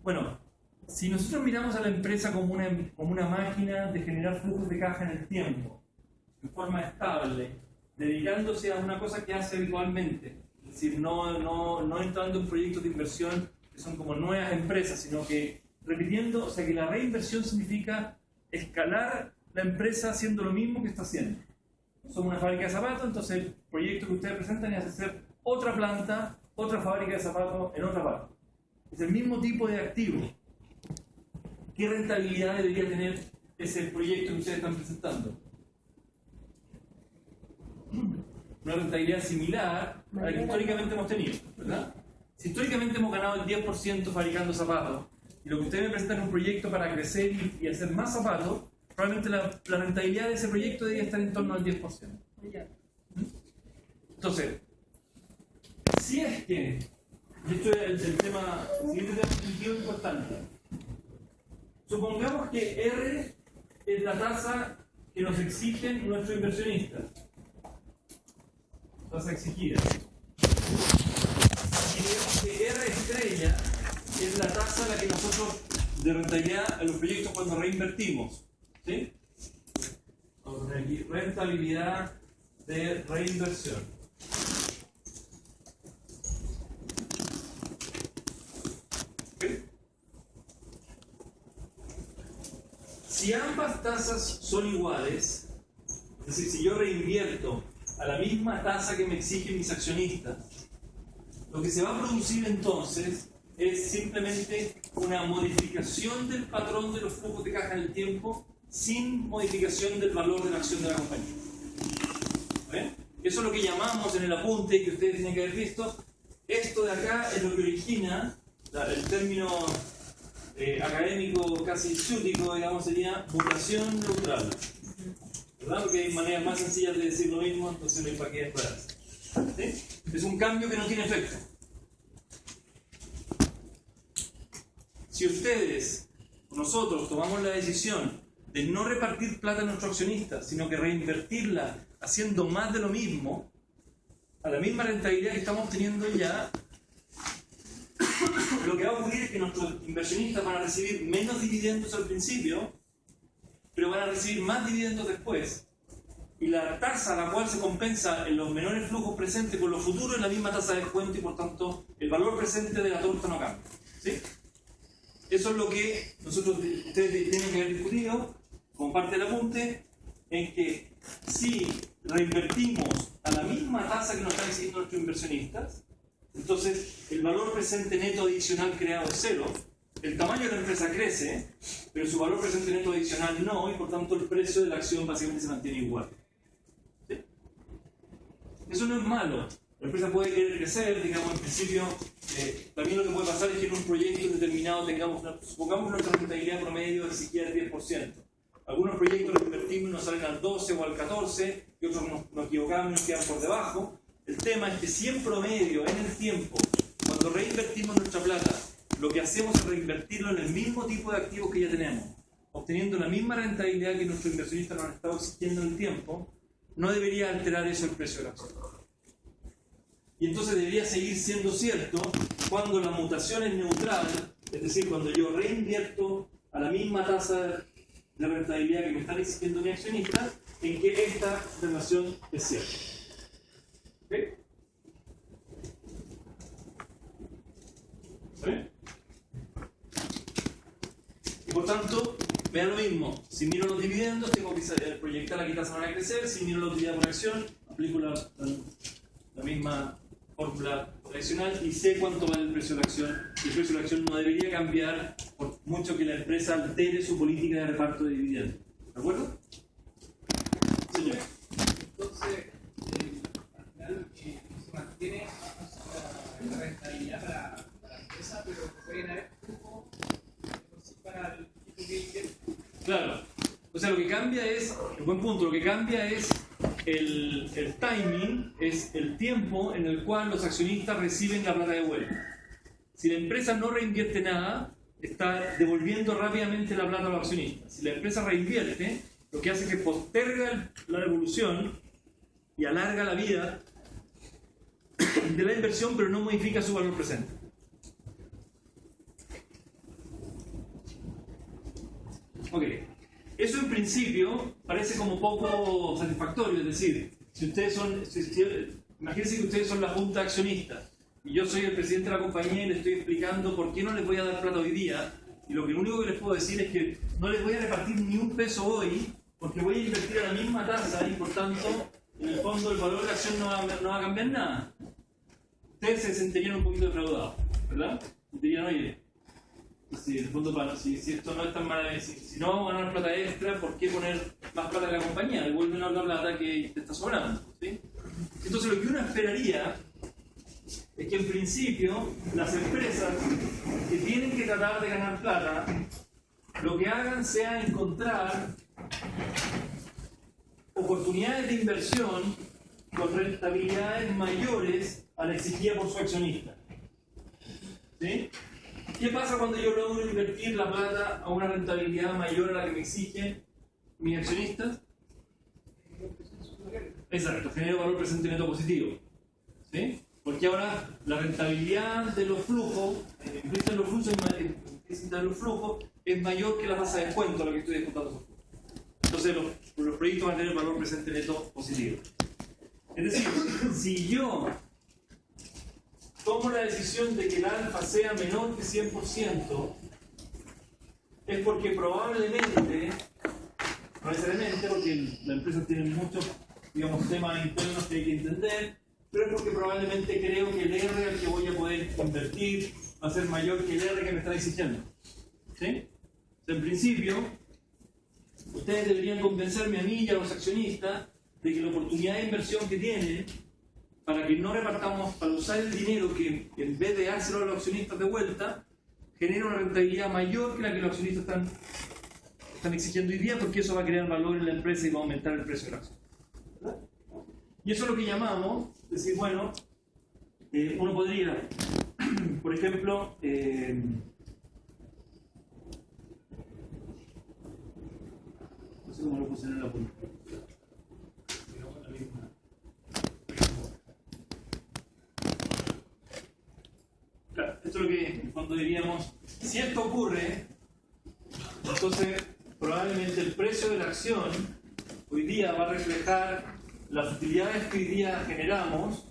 Bueno, si nosotros miramos a la empresa como una máquina de generar flujos de caja en el tiempo, de forma estable, dedicándose a una cosa que hace habitualmente, es decir, no entrando en proyectos de inversión que son como nuevas empresas, sino que repitiendo, o sea que la reinversión significa escalar la empresa haciendo lo mismo que está haciendo. Somos una fábrica de zapatos, entonces el proyecto que ustedes presentan es hacer otra planta, otra fábrica de zapatos en otra parte. Es el mismo tipo de activo. ¿Qué rentabilidad debería tener ese proyecto que ustedes están presentando? Una rentabilidad similar a la que históricamente hemos tenido, ¿verdad? Si históricamente hemos ganado el 10% fabricando zapatos y lo que ustedes me presentan es un proyecto para crecer y hacer más zapatos, probablemente la rentabilidad de ese proyecto debería estar en torno al 10%. Entonces, si es que Y esto es el tema, siguiente tema cognitivo importante. Supongamos que R es la tasa que nos exigen nuestros inversionistas. Tasa exigida. Y digamos que R estrella es la tasa a la que nosotros de rentabilidad en los proyectos cuando reinvertimos. ¿Sí? Vamos a poner aquí rentabilidad de reinversión. ¿Okay? Si ambas tasas son iguales, es decir, si yo reinvierto a la misma tasa que me exigen mis accionistas, lo que se va a producir entonces es simplemente una modificación del patrón de los flujos de caja en el tiempo sin modificación del valor de la acción de la compañía. ¿Ven? Eso es lo que llamamos en el apunte que ustedes tienen que haber visto. Esto de acá es lo que origina el término académico casi ciútico, digamos, sería mutación neutral. ¿Verdad? Porque hay maneras más sencillas de decir lo mismo, entonces no hay para qué enredarse. ¿Sí? Es un cambio que no tiene efecto. Si ustedes o nosotros tomamos la decisión de no repartir plata a nuestros accionistas, sino que reinvertirla haciendo más de lo mismo, a la misma rentabilidad que estamos obteniendo ya, lo que va a ocurrir es que nuestros inversionistas van a recibir menos dividendos al principio, pero van a recibir más dividendos después. Y la tasa a la cual se compensa en los menores flujos presentes con los futuros es la misma tasa de descuento y por tanto el valor presente de la torta no cambia. ¿Sí? Eso es lo que ustedes tienen que haber discutido como parte del apunte, en que si reinvertimos a la misma tasa que nos están exigiendo nuestros inversionistas, entonces el valor presente neto adicional creado es cero, el tamaño de la empresa crece, pero su valor presente neto adicional no, y por tanto el precio de la acción básicamente se mantiene igual. ¿Sí? Eso no es malo. La empresa puede querer crecer, digamos, en principio, también lo que puede pasar es que en un proyecto determinado supongamos nuestra rentabilidad promedio de siquiera 10%. Algunos proyectos los invertimos y nos salen al 12 o al 14, y otros nos equivocamos y nos quedan por debajo. El tema es que si en promedio, en el tiempo, cuando reinvertimos nuestra plata, lo que hacemos es reinvertirlo en el mismo tipo de activos que ya tenemos, obteniendo la misma rentabilidad que nuestros inversionistas nos han estado exigiendo en el tiempo, no debería alterar eso el precio de la acción. Y entonces debería seguir siendo cierto cuando la mutación es neutral, es decir, cuando yo reinvierto a la misma tasa de rentabilidad que me están exigiendo mis accionistas, en que esta relación es cierta. ¿Ok? ¿Sí? Y por tanto, vean lo mismo. Si miro los dividendos, tengo que proyectar a qué tasa van a crecer. Si miro la utilidad por acción, aplico la misma fórmula tradicional y sé cuánto vale el precio de la acción. Y el precio de la acción no debería cambiar por mucho que la empresa altere su política de reparto de dividendos. ¿De acuerdo? Señor. Entonces, al final se mantiene la rentabilidad para la empresa, pero pueden haber flujos para el tipo que invierte. Claro. O sea, lo que cambia es, un buen punto, lo que cambia es el timing, es el tiempo en el cual los accionistas reciben la plata de vuelta. Si la empresa no reinvierte nada, está devolviendo rápidamente la plata a los accionistas. Si la empresa reinvierte, lo que hace es que posterga la evolución y alarga la vida de la inversión, pero no modifica su valor presente. Ok. Eso en principio parece como poco satisfactorio, es decir, si ustedes son, imagínense que ustedes son la junta accionista y yo soy el presidente de la compañía y les estoy explicando por qué no les voy a dar plata hoy día, y lo único que les puedo decir es que no les voy a repartir ni un peso hoy porque voy a invertir a la misma tasa y por tanto en el fondo el valor de la acción no va a cambiar nada. Ustedes se sentirían un poquito defraudados, ¿verdad? Dirían, oye, si en el fondo, si esto no es tan maravilloso, si no vamos a ganar plata extra, ¿por qué poner más plata en la compañía? Devuelven a la plata que te está sobrando, ¿sí? Entonces lo que uno esperaría es que en principio las empresas que tienen que tratar de ganar plata, lo que hagan sea encontrar oportunidades de inversión con rentabilidades mayores a la exigida por su accionista. ¿Sí? ¿Qué pasa cuando yo logro invertir la plata a una rentabilidad mayor a la que me exigen mis accionistas? Exacto, genero valor presente neto positivo. ¿Sí? Porque ahora la rentabilidad de los flujos, implícita de los flujos, es mayor que la tasa de descuento a la que estoy descontando. Entonces los proyectos van a tener valor presente neto positivo. Es decir, si yo tomo la decisión de que el alfa sea menor que 100%, es porque probablemente, no necesariamente, porque la empresa tiene muchos, digamos, temas internos que hay que entender, pero es porque probablemente creo que el R al que voy a poder invertir va a ser mayor que el R que me está exigiendo. ¿Sí? O sea, en principio, ustedes deberían convencerme a mí y a los accionistas de que la oportunidad de inversión que tienen, para que no repartamos, para usar el dinero que en vez de dárselo a los accionistas de vuelta, genera una rentabilidad mayor que la que los accionistas están exigiendo hoy día, porque eso va a crear valor en la empresa y va a aumentar el precio de la acción. ¿Verdad? Y eso es lo que llamamos, decir, bueno, uno podría, por ejemplo, no sé cómo lo puse en la punta. Claro, esto es lo que en fondo diríamos, si esto ocurre, entonces probablemente el precio de la acción hoy día va a reflejar las utilidades que hoy día generamos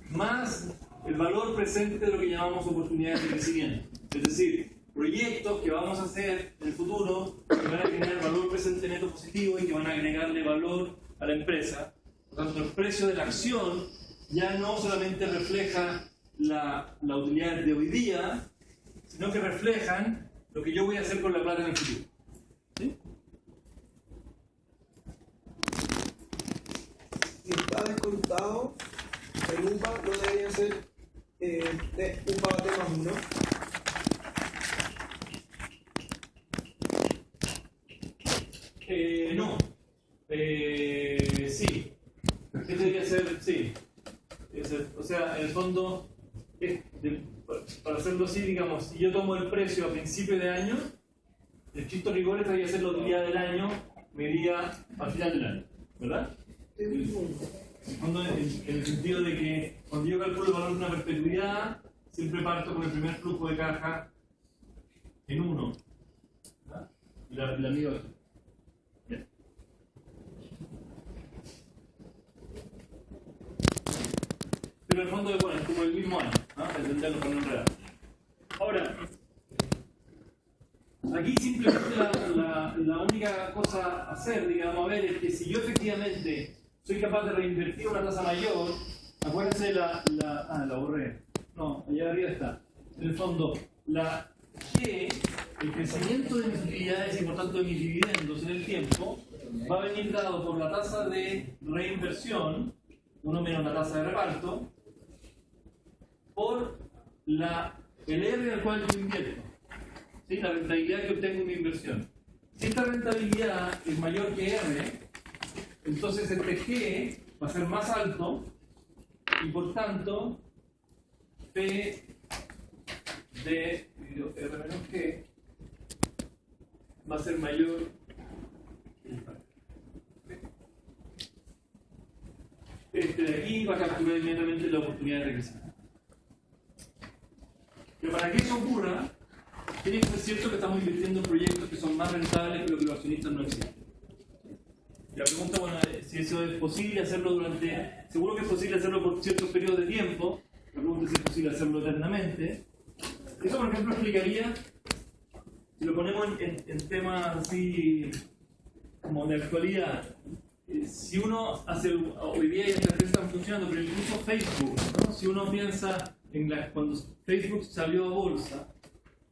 más el valor presente de lo que llamamos oportunidades de crecimiento. Es decir, proyectos que vamos a hacer en el futuro que van a generar valor presente neto positivo y que van a agregarle valor a la empresa. Por lo tanto, el precio de la acción ya no solamente refleja la utilidad de hoy día, sino que reflejan lo que yo voy a hacer con la plata en el futuro. ¿Sí? Si está descontado, el UPA no debería ser UPA bate más 1. No. Sí. ¿Qué debería ser? Sí. O sea, en el fondo, para hacerlo así, digamos, si yo tomo el precio a principio de año, el estricto rigor debería ser la utilidad del año medida al final del año, ¿verdad? En el fondo, en el sentido de que cuando yo calculo el valor de una perpetuidad, siempre parto con el primer flujo de caja en 1. ¿Verdad? Y la mido aquí. Bien. Pero en el fondo, bueno, es como el mismo año, ¿no? Para entenderlo para no enredar. Ahora, aquí simplemente la única cosa a hacer, digamos, a ver, es que si yo efectivamente soy capaz de reinvertir una tasa mayor, acuérdense la borré. No, allá arriba está. En el fondo, la G, el crecimiento de mis utilidades y por tanto de mis dividendos en el tiempo, va a venir dado por la tasa de reinversión, 1 menos la tasa de reparto, por el R en el cual yo invierto. ¿Sí? La rentabilidad que obtengo en mi inversión. Si esta rentabilidad es mayor que R, entonces este G va a ser más alto y por tanto P de R menos G va a ser mayor que el par. Este de aquí va a capturar inmediatamente la oportunidad de crecimiento. Pero para que eso ocurra, tiene que ser cierto que estamos invirtiendo en proyectos que son más rentables que lo que los accionistas no exigen. La pregunta, bueno, si eso es posible hacerlo seguro que es posible hacerlo por ciertos periodos de tiempo. La pregunta es si es posible hacerlo eternamente. Eso, por ejemplo, explicaría, si lo ponemos en temas así como de actualidad, si uno hace, hoy día ya estas empresas están funcionando, pero incluso Facebook, ¿no? Si uno piensa cuando Facebook salió a bolsa,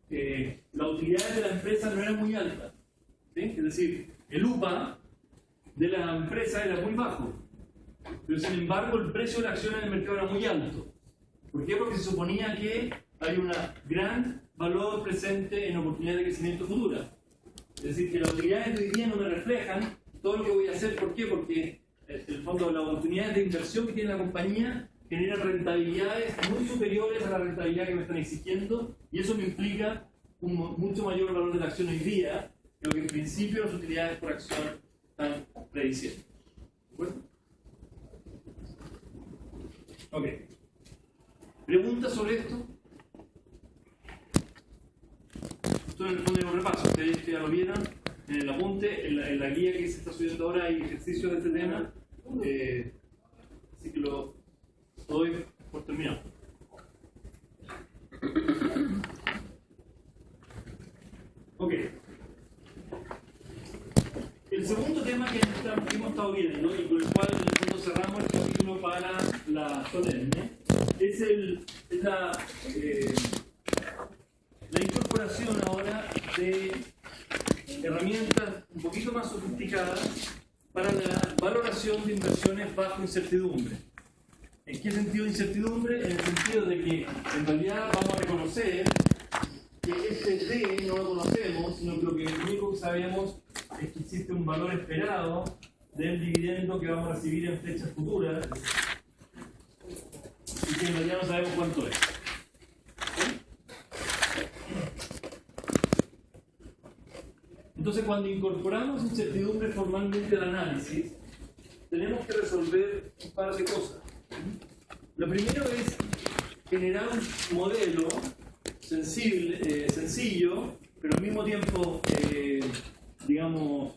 la utilidad de la empresa no era muy alta, ¿sí? Es decir, el UPA de la empresa era muy bajo, pero sin embargo el precio de la acción en el mercado era muy alto. ¿Por qué? Porque se suponía que hay un gran valor presente en oportunidades de crecimiento futura. Es decir, que las utilidades de hoy día no me reflejan todo lo que voy a hacer. ¿Por qué? Porque el fondo, las oportunidades de inversión que tiene la compañía genera rentabilidades muy superiores a la rentabilidad que me están exigiendo, y eso me implica un mucho mayor valor de la acción hoy día que lo que en principio las utilidades por acción están prediciendo. ¿De acuerdo? Ok. ¿Preguntas sobre esto? Esto en el fondo es un repaso. Ustedes ya lo vieron en el apunte, en la guía que se está subiendo ahora hay ejercicios de este tema. Así que lo doy por terminado. Ok. El segundo tema que hemos estado viendo y con el cual en el fondo cerramos el capítulo para la solemne es la incorporación ahora de herramientas un poquito más sofisticadas para la valoración de inversiones bajo incertidumbre. ¿En qué sentido de incertidumbre? En el sentido de que en realidad vamos a reconocer que este D no lo conocemos, sino que lo único que sabemos es que existe un valor esperado del dividendo que vamos a recibir en fechas futuras y que en realidad no sabemos cuánto es. Entonces, cuando incorporamos incertidumbre formalmente al análisis, tenemos que resolver un par de cosas. Lo primero es generar un modelo sencillo, pero al mismo tiempo, digamos,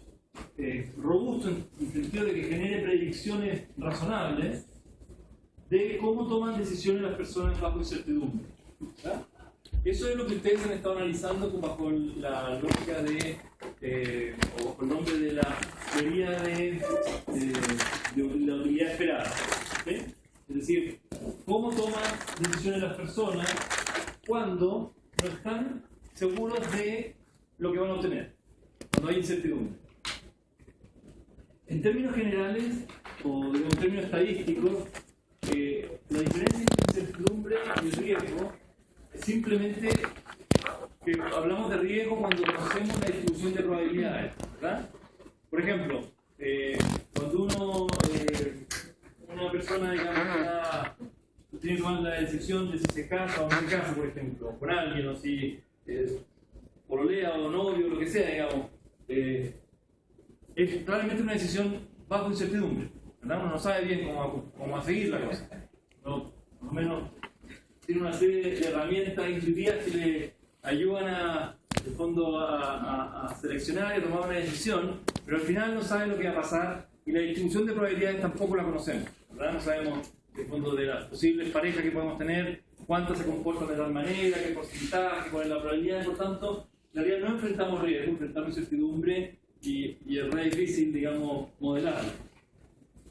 robusto en el sentido de que genere predicciones razonables de cómo toman decisiones las personas bajo incertidumbre. ¿Verdad? Eso es lo que ustedes han estado analizando bajo la lógica o bajo el nombre de la teoría de la utilidad esperada. ¿Sí? Es decir, cómo toman decisiones las personas cuando no están seguros de lo que van a obtener, cuando hay incertidumbre. En términos generales, o en términos estadísticos, la diferencia entre incertidumbre y riesgo es simplemente que hablamos de riesgo cuando conocemos la distribución de probabilidades, ¿verdad? Por ejemplo, cuando una persona, digamos, tiene que tomar la decisión de si se casa o no se casa, por ejemplo, con alguien, o si pololea o novio, lo que sea, digamos, es claramente una decisión bajo incertidumbre, ¿verdad? Uno no sabe bien cómo va a seguir la cosa. No, más o menos tiene una serie de herramientas intuitivas que le ayudan en el fondo a seleccionar y a tomar una decisión, pero al final no sabe lo que va a pasar y la distribución de probabilidades tampoco la conocemos, ¿verdad? No sabemos en el fondo de las posibles parejas que podemos tener, cuántas se comportan de tal manera, qué porcentaje, cuál es la probabilidad, por tanto, en realidad no enfrentamos riesgo, enfrentamos incertidumbre y es re difícil, digamos, modelarlo.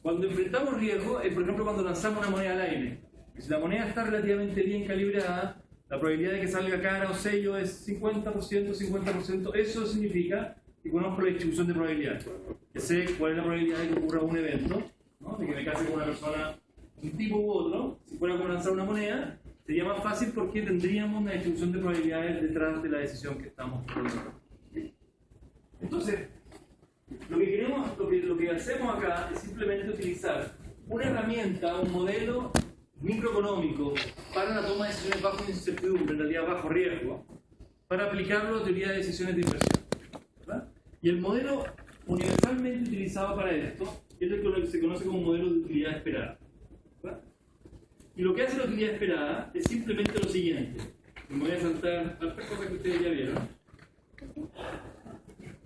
Cuando enfrentamos riesgo es, por ejemplo, cuando lanzamos una moneda al aire. Y si la moneda está relativamente bien calibrada, la probabilidad de que salga cara o sello es 50%. Eso significa que conozco la distribución de probabilidades. Que sé cuál es la probabilidad de que ocurra un evento, ¿no? De que me case con una persona, un tipo u otro. Si fuera como lanzar una moneda, sería más fácil porque tendríamos una distribución de probabilidades detrás de la decisión que estamos tomando. Entonces, lo que hacemos acá es simplemente utilizar una herramienta, un modelo microeconómico para la toma de decisiones bajo incertidumbre, en realidad bajo riesgo, para aplicarlo a la teoría de decisiones de inversión, ¿verdad? Y el modelo universalmente utilizado para esto es lo que se conoce como modelo de utilidad esperada, ¿verdad? Y lo que hace la utilidad esperada es simplemente lo siguiente. Me voy a saltar otras cosas que ustedes ya vieron.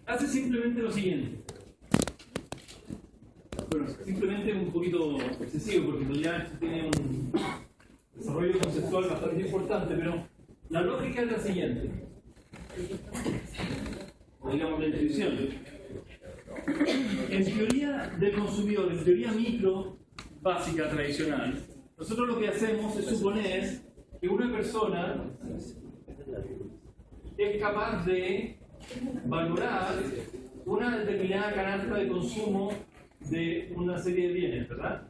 Hace simplemente lo siguiente. Bueno, simplemente es un poquito excesivo porque en realidad tiene un desarrollo conceptual bastante importante, pero la lógica es la siguiente. O digamos la intuición. En teoría del consumidor, en teoría micro básica tradicional, nosotros lo que hacemos es suponer que una persona es capaz de valorar una determinada canasta de consumo de una serie de bienes, ¿verdad?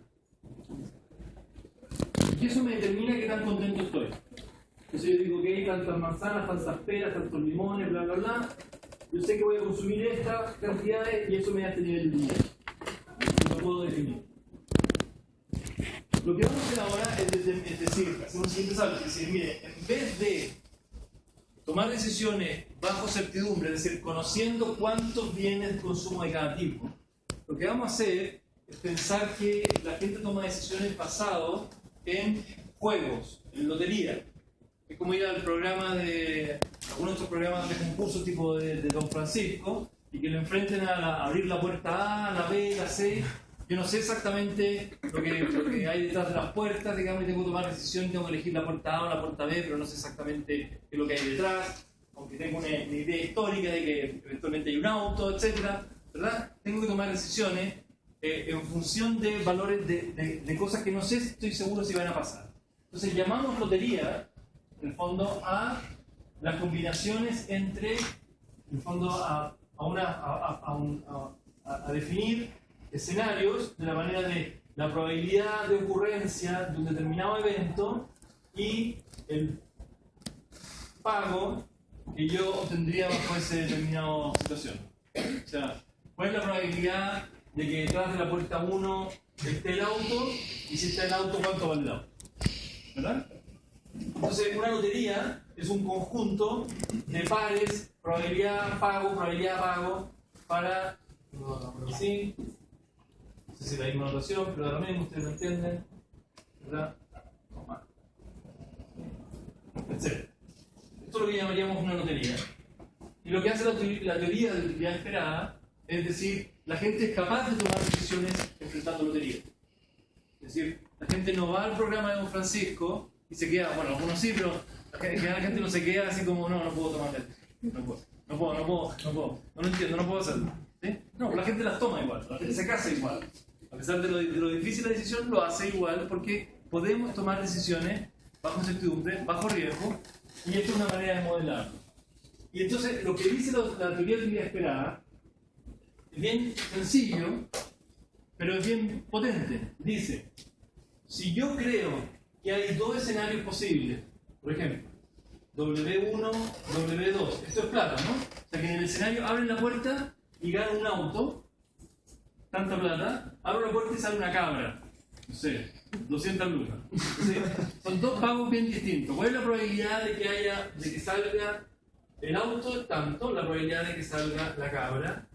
Y eso me determina qué tan contento estoy. Entonces yo digo que hay tantas manzanas, tantas peras, tantos limones, bla, bla, bla. Yo sé que voy a consumir estas cantidades y eso me da este nivel de dinero. Lo puedo definir. Lo que vamos a hacer ahora es decir, hacer un siguiente salto, es decir, mire, en vez de tomar decisiones bajo certidumbre, es decir, conociendo cuántos bienes de consumo de cada tipo, lo que vamos a hacer es pensar que la gente toma decisiones basadas en juegos, en lotería. Es como ir al programa de algunos de estos programas de concurso tipo de Don Francisco y que lo enfrenten a abrir la puerta A, la B, la C. Yo no sé exactamente lo que hay detrás de las puertas, digamos, y tengo que tomar decisiones, tengo que elegir la puerta A o la puerta B, pero no sé exactamente qué es lo que hay detrás, aunque tengo una idea histórica de que eventualmente hay un auto, etcétera, ¿verdad? Tengo que tomar decisiones en función de valores de cosas que no sé, estoy seguro si van a pasar. Entonces llamamos lotería, en el fondo, a las combinaciones entre, en el fondo, a definir escenarios de la manera de la probabilidad de ocurrencia de un determinado evento y el pago que yo obtendría bajo esa determinada situación. O sea, ¿cuál es la probabilidad de que detrás de la puerta 1 esté el auto? Y si está el auto, ¿cuánto vale el auto? ¿Verdad? Entonces, una lotería es un conjunto de pares, probabilidad pago, para... ¿sí? No sé si es la misma notación, pero ahora mismo ustedes lo entienden, ¿verdad? Etcétera. Esto es lo que llamaríamos una lotería. Y lo que hace la teoría de utilidad esperada es decir, la gente es capaz de tomar decisiones enfrentando lotería. Es decir, la gente no va al programa de Don Francisco y se queda, bueno, algunos sí, pero la gente no se queda así como, no puedo tomar decisión. No lo entiendo, no puedo hacerlo. ¿Sí? No, la gente las toma igual, la gente se casa igual. A pesar de lo difícil de la decisión, lo hace igual porque podemos tomar decisiones bajo incertidumbre, bajo riesgo, y esto es una manera de modelarlo. Y entonces, lo que dice la teoría de utilidad esperada es bien sencillo, pero es bien potente. Dice, si yo creo que hay dos escenarios posibles, por ejemplo, W1, W2, esto es plata, ¿no? O sea que en el escenario abren la puerta y gano un auto, tanta plata, abro la puerta y sale una cabra, no sé, 200 lucas. Entonces, son dos pagos bien distintos. ¿Cuál es la probabilidad de que salga el auto? Tanto, la probabilidad de que salga la cabra,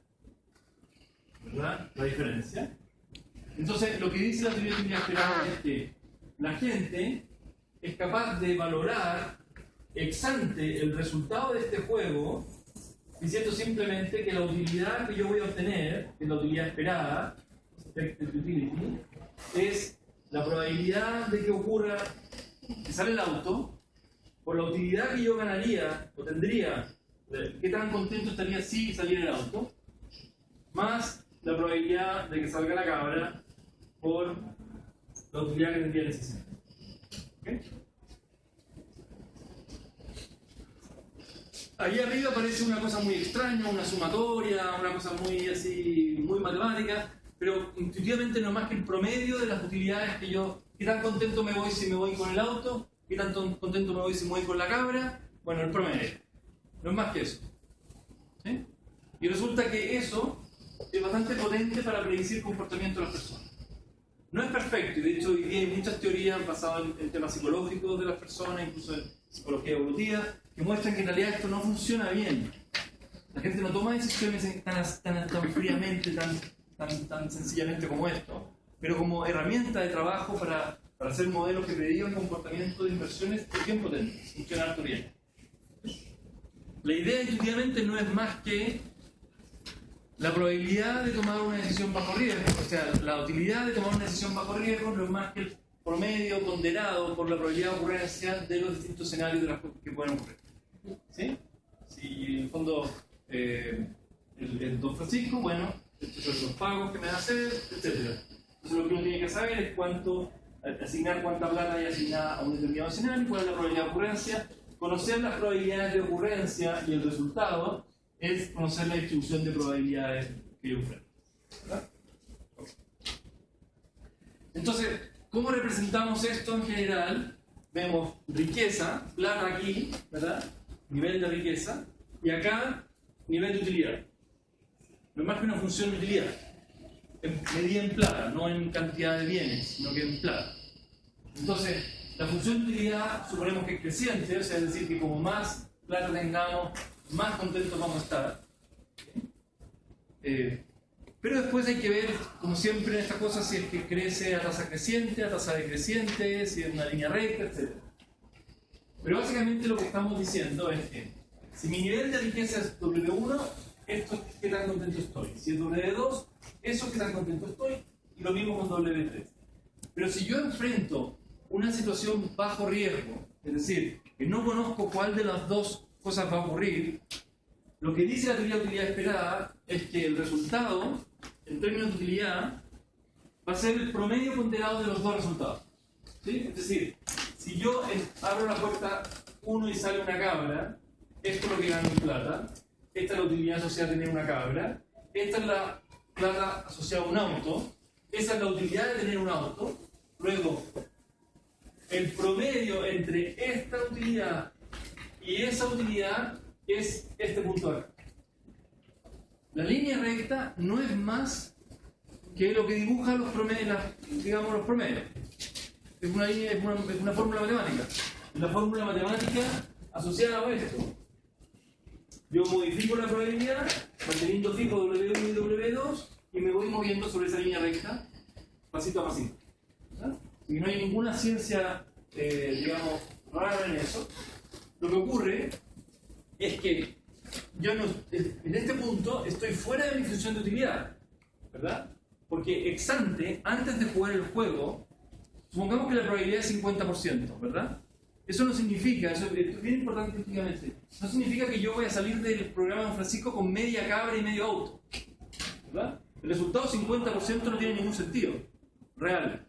¿verdad? La diferencia. Entonces, lo que dice la teoría de utilidad esperada es que la gente es capaz de valorar ex ante el resultado de este juego, diciendo simplemente que la utilidad que yo voy a obtener, que es la utilidad esperada, expected utility, es la probabilidad de que ocurra, que sale el auto, por la utilidad que yo ganaría o tendría, qué tan contento estaría si saliera el auto, más la probabilidad de que salga la cabra por la utilidad que tendría necesidad. ¿Okay? Ahí arriba aparece una cosa muy extraña, una sumatoria, una cosa muy así, muy matemática, pero intuitivamente no es más que el promedio de las utilidades que yo, qué tan contento me voy si me voy con el auto, qué tan contento me voy si me voy con la cabra, bueno, el promedio, no es más que eso. ¿Sí? Y resulta que eso es bastante potente para predecir el comportamiento de las personas. No es perfecto, y de hecho hoy día hay muchas teorías basadas en temas psicológicos de las personas, incluso en psicología evolutiva, que muestran que en realidad esto no funciona bien. La gente no toma decisiones tan fríamente, tan sencillamente como esto, pero como herramienta de trabajo para hacer modelos que predigan comportamiento de inversiones es bien potente, funciona harto bien. La idea intuitivamente no es más que la probabilidad de tomar una decisión bajo riesgo, o sea, la utilidad de tomar una decisión bajo riesgo no es más que el promedio ponderado por la probabilidad de ocurrencia de los distintos escenarios de las cosas que pueden ocurrir. ¿Sí? Si en el fondo el Don Francisco, bueno, estos son los pagos que me va a hacer, etc. Entonces lo que uno tiene que saber es asignar cuánta plata hay asignada a un determinado escenario, cuál es la probabilidad de ocurrencia. Conocer las probabilidades de ocurrencia y el resultado es conocer la distribución de probabilidades que yo enfrento. ¿Verdad? Okay. Entonces, ¿cómo representamos esto en general? Vemos riqueza, plata aquí, ¿verdad? Nivel de riqueza, y acá nivel de utilidad. No es más que una función de utilidad. Medida en plata, no en cantidad de bienes, sino que en plata. Entonces, la función de utilidad suponemos que es creciente, o sea, es decir, que como más plata tengamos, más contentos vamos a estar. Pero después hay que ver, como siempre en estas cosas, si es que crece a tasa creciente, a tasa decreciente, si es una línea recta, etc. Pero básicamente lo que estamos diciendo es que si mi nivel de riqueza es W1, esto es qué tan contento estoy. Si es W2, eso es qué tan contento estoy. Y lo mismo con W3. Pero si yo enfrento una situación bajo riesgo, es decir, que no conozco cuál de las dos cosas va a ocurrir, lo que dice la teoría de utilidad esperada es que el resultado, en términos de utilidad, va a ser el promedio ponderado de los dos resultados. ¿Sí? Es decir, si yo abro la puerta 1 y sale una cabra, esto es lo que gano en plata, esta es la utilidad asociada a tener una cabra, esta es la plata asociada a un auto, esa es la utilidad de tener un auto, luego el promedio entre esta utilidad y esa utilidad es este punto acá. La línea recta no es más que lo que dibuja los promedios, digamos los promedios. Es una línea, es una fórmula matemática. La fórmula matemática asociada a esto. Yo modifico la probabilidad manteniendo fijo W1 y W2 y me voy moviendo sobre esa línea recta pasito a pasito. Y no hay ninguna ciencia, digamos, rara en eso. Lo que ocurre es que yo no, en este punto estoy fuera de mi función de utilidad, ¿verdad? Porque ex ante, antes de jugar el juego, supongamos que la probabilidad es 50%, ¿verdad? Eso no significa, eso es bien importante técnicamente, no significa que yo voy a salir del programa de Don Francisco con media cabra y medio auto, ¿verdad? El resultado 50% no tiene ningún sentido real,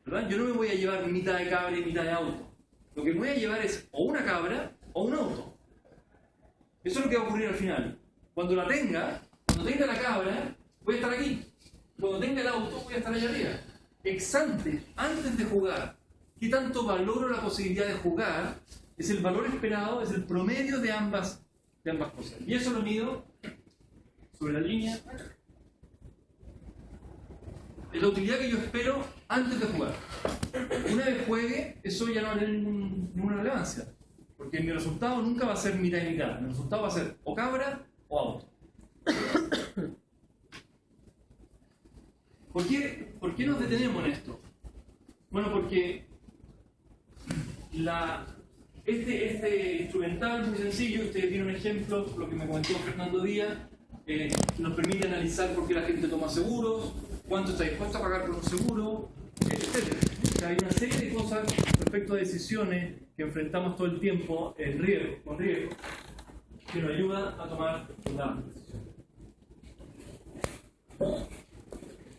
¿verdad? Yo no me voy a llevar mitad de cabra y mitad de auto. Lo que me voy a llevar es o una cabra o un auto. Eso es lo que va a ocurrir al final. Cuando tenga la cabra, voy a estar aquí. Cuando tenga el auto, voy a estar allá arriba. Ex ante, antes de jugar, ¿qué tanto valoro la posibilidad de jugar? Es el valor esperado, es el promedio de ambas cosas. Y eso lo mido sobre la línea. Es la utilidad que yo espero antes de jugar. Una vez juegue, eso ya no va a tener ninguna relevancia. Porque mi resultado nunca va a ser mitad y mitad. Mi resultado va a ser o cabra o auto. ¿Por qué nos detenemos en esto? Bueno, porque este instrumental muy sencillo, ustedes tienen un ejemplo, lo que me comentó Fernando Díaz, nos permite analizar por qué la gente toma seguros, cuánto está dispuesto a pagar por un seguro, etc. O sea, hay una serie de cosas respecto a decisiones que enfrentamos todo el tiempo con riesgo, que nos ayudan a tomar una decisión.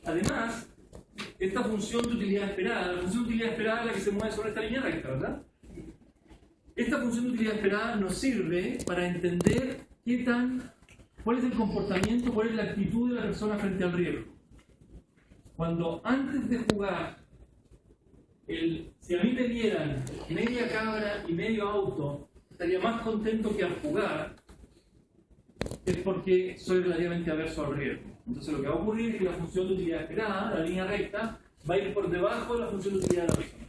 Además, esta función de utilidad esperada, la función de utilidad esperada es la que se mueve sobre esta línea recta, ¿verdad? Esta función de utilidad esperada nos sirve para entender cuál es el comportamiento, cuál es la actitud de la persona frente al riesgo. Cuando antes de jugar, si a mí me dieran media cabra y medio auto, estaría más contento que al jugar, es porque soy relativamente averso al riesgo. Entonces lo que va a ocurrir es que la función de utilidad esperada, la línea recta, va a ir por debajo de la función de utilidad de la persona.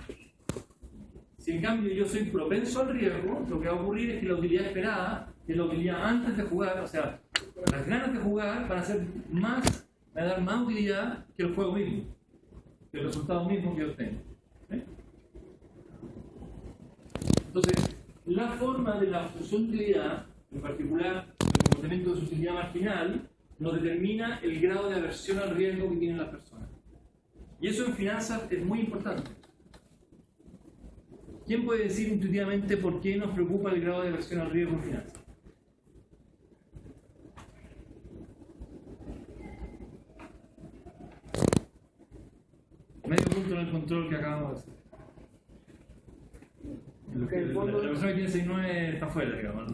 Si en cambio yo soy propenso al riesgo, lo que va a ocurrir es que la utilidad esperada, que es la utilidad antes de jugar, o sea, las ganas de jugar van a dar más utilidad que el juego mismo, que el resultado mismo que yo obtengo. Entonces, la forma de la función de utilidad, en particular el comportamiento de su utilidad marginal, nos determina el grado de aversión al riesgo que tienen las personas. Y eso en finanzas es muy importante. ¿Quién puede decir intuitivamente por qué nos preocupa el grado de aversión al riesgo en finanzas? Medio punto en el control que acabamos de hacer. Porque en el fondo, la persona que tiene 6.9 está fuera, digamos.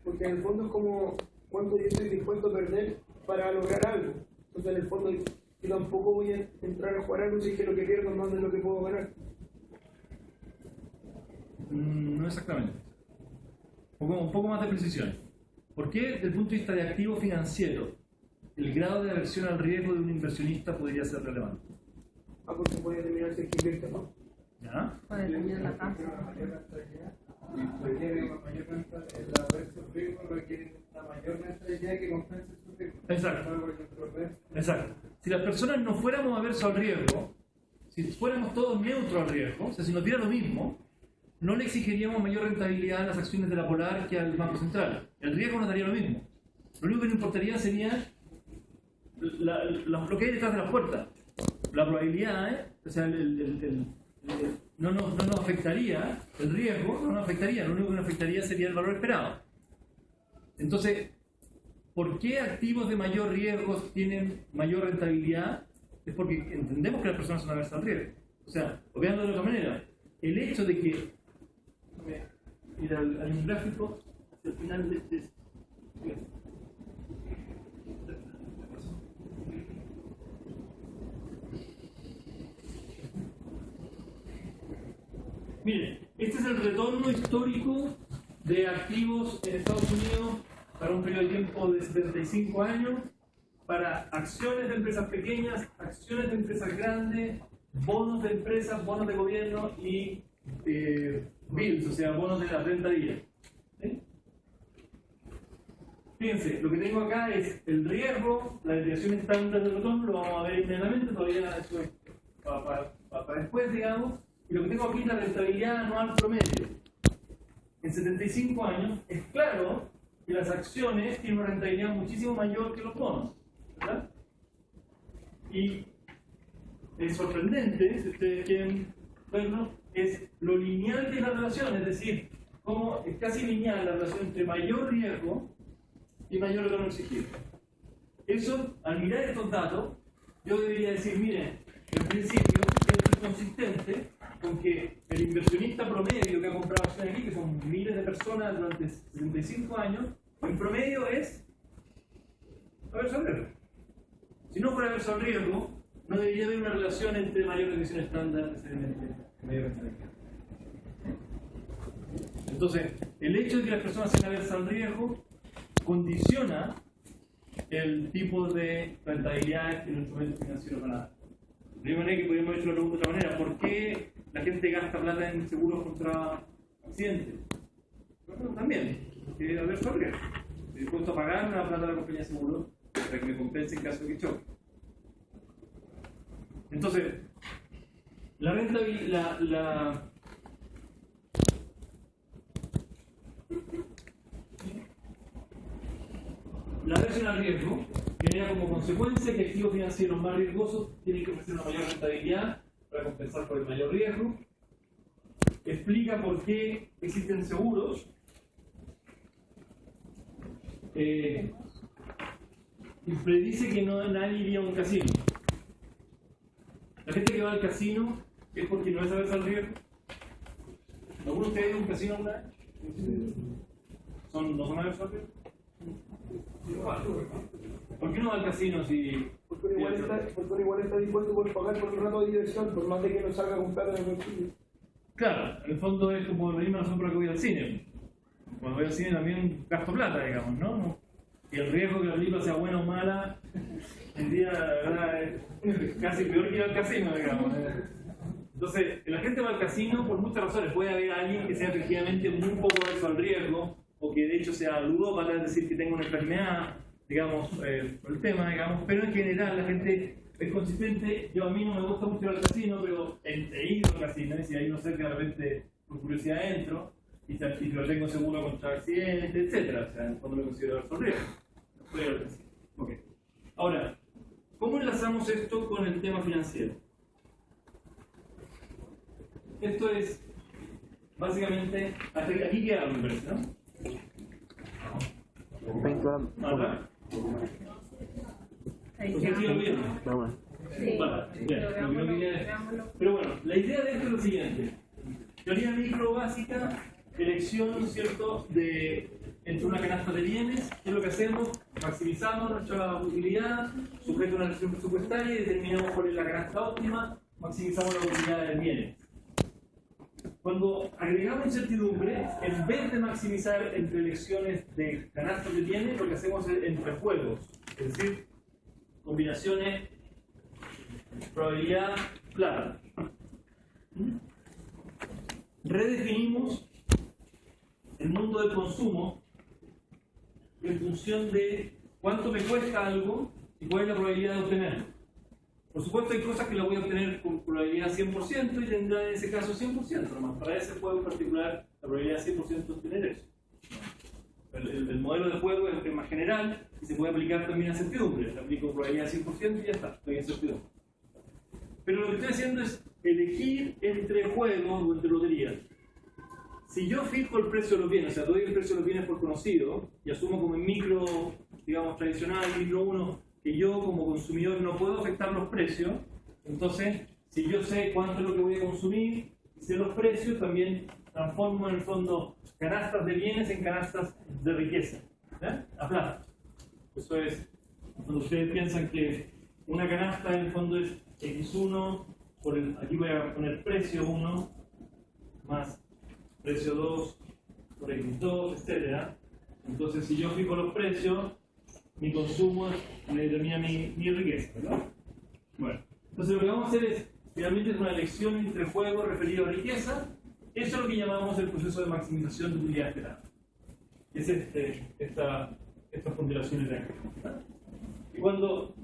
porque en el fondo es como cuánto yo estoy dispuesto a perder para lograr algo. Entonces en el fondo yo tampoco voy a entrar a jugar algo si es que lo que pierdo es más de lo que puedo ganar. No exactamente. Un poco más de precisión. ¿Por qué, desde el punto de vista de activo financiero, el grado de aversión al riesgo de un inversionista podría ser relevante? porque puede determinar si es que invierte o no. ¿Ya? Puede determinar la tasa. Requiere una mayor rentabilidad, el haber su riesgo requiere una mayor rentabilidad que compense su riesgo. Exacto. Exacto. Si las personas no fuéramos aversos al riesgo, si fuéramos todos neutros al riesgo, o sea, si nos diera lo mismo, no le exigiríamos mayor rentabilidad a las acciones de la Polar que al Banco Central. El riesgo nos daría lo mismo. Lo único que nos importaría sería lo que hay detrás de las puertas. La probabilidad, o sea, no nos afectaría, el riesgo no nos afectaría, lo único que nos afectaría sería el valor esperado. Entonces, ¿por qué activos de mayor riesgo tienen mayor rentabilidad? Es porque entendemos que las personas son aversas al riesgo. O sea, o veanlo de otra manera, el hecho de que, ir al gráfico, hacia el final de miren, este es el retorno histórico de activos en Estados Unidos para un periodo de tiempo de 75 años, para acciones de empresas pequeñas, acciones de empresas grandes, bonos de empresas, bonos de gobierno y bills, o sea, bonos de la rentabilidad. ¿Sí? Fíjense, lo que tengo acá es el riesgo, la desviación estándar del retorno, lo vamos a ver inmediatamente, todavía eso es para después, digamos. Y lo que tengo aquí es la rentabilidad anual promedio. En 75 años es claro que las acciones tienen una rentabilidad muchísimo mayor que los bonos, ¿verdad? Y es sorprendente, si ustedes quieren verlo, es lo lineal que es la relación, es decir, cómo es casi lineal la relación entre mayor riesgo y mayor retorno exigido. Eso, al mirar estos datos, yo debería decir, miren, en principio, esto es consistente con que el inversionista promedio que ha comprado acciones aquí, que son miles de personas durante 75 años, en promedio es averso al riesgo. Si no fuera averso al riesgo, no debería haber una relación entre mayor desviación estándar y mayor rentabilidad. Entonces, el hecho de que las personas sean aversas al riesgo condiciona el tipo de rentabilidad que los instrumentos financieros van a dar. De la misma manera que podríamos hacer la pregunta de otra manera, ¿por qué la gente gasta plata en seguros contra accidentes? Bueno, también, porque averso al riesgo. Estoy dispuesto a pagar una plata de la compañía de seguros para que me compense en caso de que choque. Entonces, la rentabilidad, la aversión al riesgo genera como consecuencia que activos financieros más riesgosos tienen que ofrecer una mayor rentabilidad para compensar por el mayor riesgo. Explica por qué existen seguros. Y predice que nadie iría a un casino. La gente que va al casino es porque no es aversa al riesgo. ¿Alguno de ustedes ha ido a un casino alguna vez? ¿No son aversos al riesgo? ¿Por qué no va al casino si...? Porque uno igual está dispuesto por pagar por un rato de diversión, por más de que no salga con plata en el bolsillo. Claro, en el fondo es como la misma razón por la que voy al cine. Cuando voy al cine también gasto plata, digamos, ¿no? Y el riesgo que la película sea buena o mala, en día, la verdad, es casi peor que ir al casino, digamos. Entonces, la gente va al casino por muchas razones. Puede haber alguien que sea efectivamente muy poco averso al riesgo, o que de hecho sea ludópata, es decir, que tenga una enfermedad, digamos, por el tema, digamos, pero en general la gente es consistente. Yo a mí no me gusta mucho ir al casino, pero he ido al casino, y si hay uno cerca, de repente por curiosidad entro, y lo tengo seguro contra accidentes, etc. O sea, en el fondo lo considero averso al riesgo. No puedo ir al casino. Okay. Ahora, ¿cómo enlazamos esto con el tema financiero? Esto es, básicamente, hasta aquí queda la inversión, ¿no? Ahora. ¿Usted sigue viendo? Sí. Vale, bien, lo que no quería- Pero bueno, la idea de esto es lo siguiente. Teoría micro básica, elección, ¿cierto?, entre una canasta de bienes. ¿Qué es lo que hacemos? Maximizamos nuestra utilidad, sujeto a una elección presupuestaria, y determinamos cuál es la canasta óptima, maximizamos la utilidad de bienes. Cuando agregamos incertidumbre, en vez de maximizar entre elecciones de canastas de bienes, lo que hacemos es entre juegos, es decir, combinaciones, probabilidad plata. Redefinimos el mundo del consumo en función de cuánto me cuesta algo y cuál es la probabilidad de obtenerlo. Por supuesto hay cosas que la voy a obtener con probabilidad 100% y tendrá en ese caso 100%, nomás. Para ese juego en particular la probabilidad 100% de obtener eso. El modelo de juego es más general y se puede aplicar también a certidumbre. Le aplico probabilidad 100% y ya está, estoy en certidumbre. Pero lo que estoy haciendo es elegir entre juegos o entre loterías. Si yo fijo el precio de los bienes, o sea, doy el precio de los bienes por conocido y asumo como en micro, digamos, tradicional, micro 1, que yo como consumidor no puedo afectar los precios, entonces, si yo sé cuánto es lo que voy a consumir y sé los precios, también transformo en el fondo canastas de bienes en canastas de riqueza, ¿ya? A plata. Eso es, cuando ustedes piensan que una canasta en el fondo es X1, aquí voy a poner precio 1, más precio 2 por X2, etc. Entonces, si yo fijo los precios, mi consumo me determina mi riqueza, ¿verdad? Bueno, entonces lo que vamos a hacer es, finalmente, una elección entre juegos referido a riqueza. Eso es lo que llamamos el proceso de maximización de utilidad esperada. Es estas ponderaciones de aquí, ¿verdad? Y cuando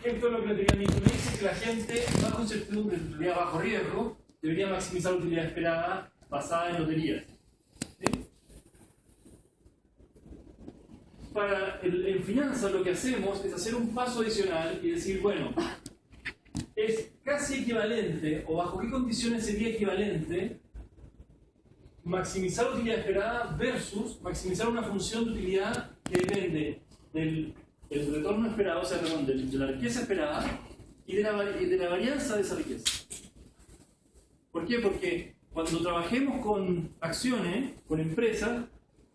esto es lo que la teoría Newton dice, que la gente bajo incertidumbre, en realidad bajo riesgo, debería maximizar la utilidad esperada basada en loterías. ¿Sí? En finanzas lo que hacemos es hacer un paso adicional y decir, bueno, es casi equivalente, o bajo qué condiciones sería equivalente, maximizar la utilidad esperada versus maximizar una función de utilidad que depende del retorno esperado, o sea, perdón, de la riqueza esperada y de la varianza de esa riqueza. ¿Por qué? Porque cuando trabajemos con acciones, con empresas,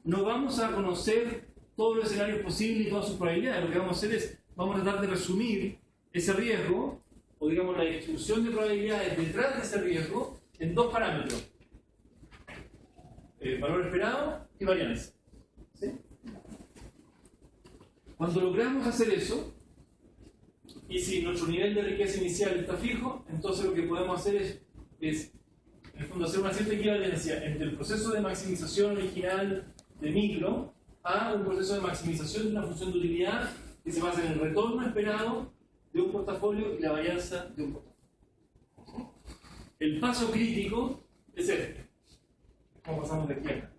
no vamos a conocer todos los escenarios posibles y todas sus probabilidades. Lo que vamos a hacer es, vamos a tratar de resumir ese riesgo, o digamos la distribución de probabilidades detrás de ese riesgo, en dos parámetros. Valor esperado y varianza. ¿Sí? Cuando logramos hacer eso, y si nuestro nivel de riqueza inicial está fijo, entonces lo que podemos hacer es en el fondo hacer una cierta equivalencia entre el proceso de maximización original de micro a un proceso de maximización de una función de utilidad que se basa en el retorno esperado de un portafolio y la varianza de un portafolio. El paso crítico es este. ¿Cómo pasamos de aquí a acá?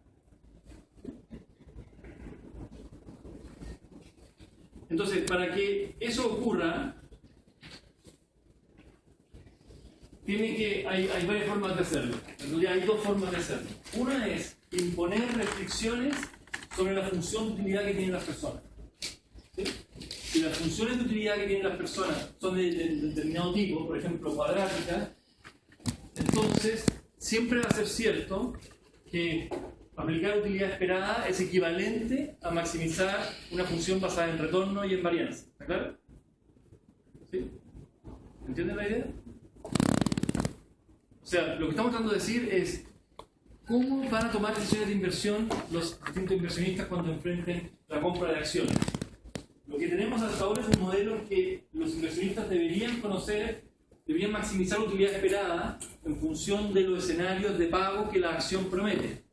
Entonces, para que eso ocurra, hay varias formas de hacerlo. En realidad hay dos formas de hacerlo. Una es imponer restricciones sobre la función de utilidad que tienen las personas. ¿Sí? Si las funciones de utilidad que tienen las personas son de determinado tipo, por ejemplo cuadráticas, entonces siempre va a ser cierto que aplicar utilidad esperada es equivalente a maximizar una función basada en retorno y en varianza. ¿Está claro? ¿Sí? ¿Entienden la idea? O sea, lo que estamos tratando de decir es cómo van a tomar decisiones de inversión los distintos inversionistas cuando enfrenten la compra de acciones. Lo que tenemos hasta ahora es un modelo en que los inversionistas deberían conocer, deberían maximizar la utilidad esperada en función de los escenarios de pago que la acción promete.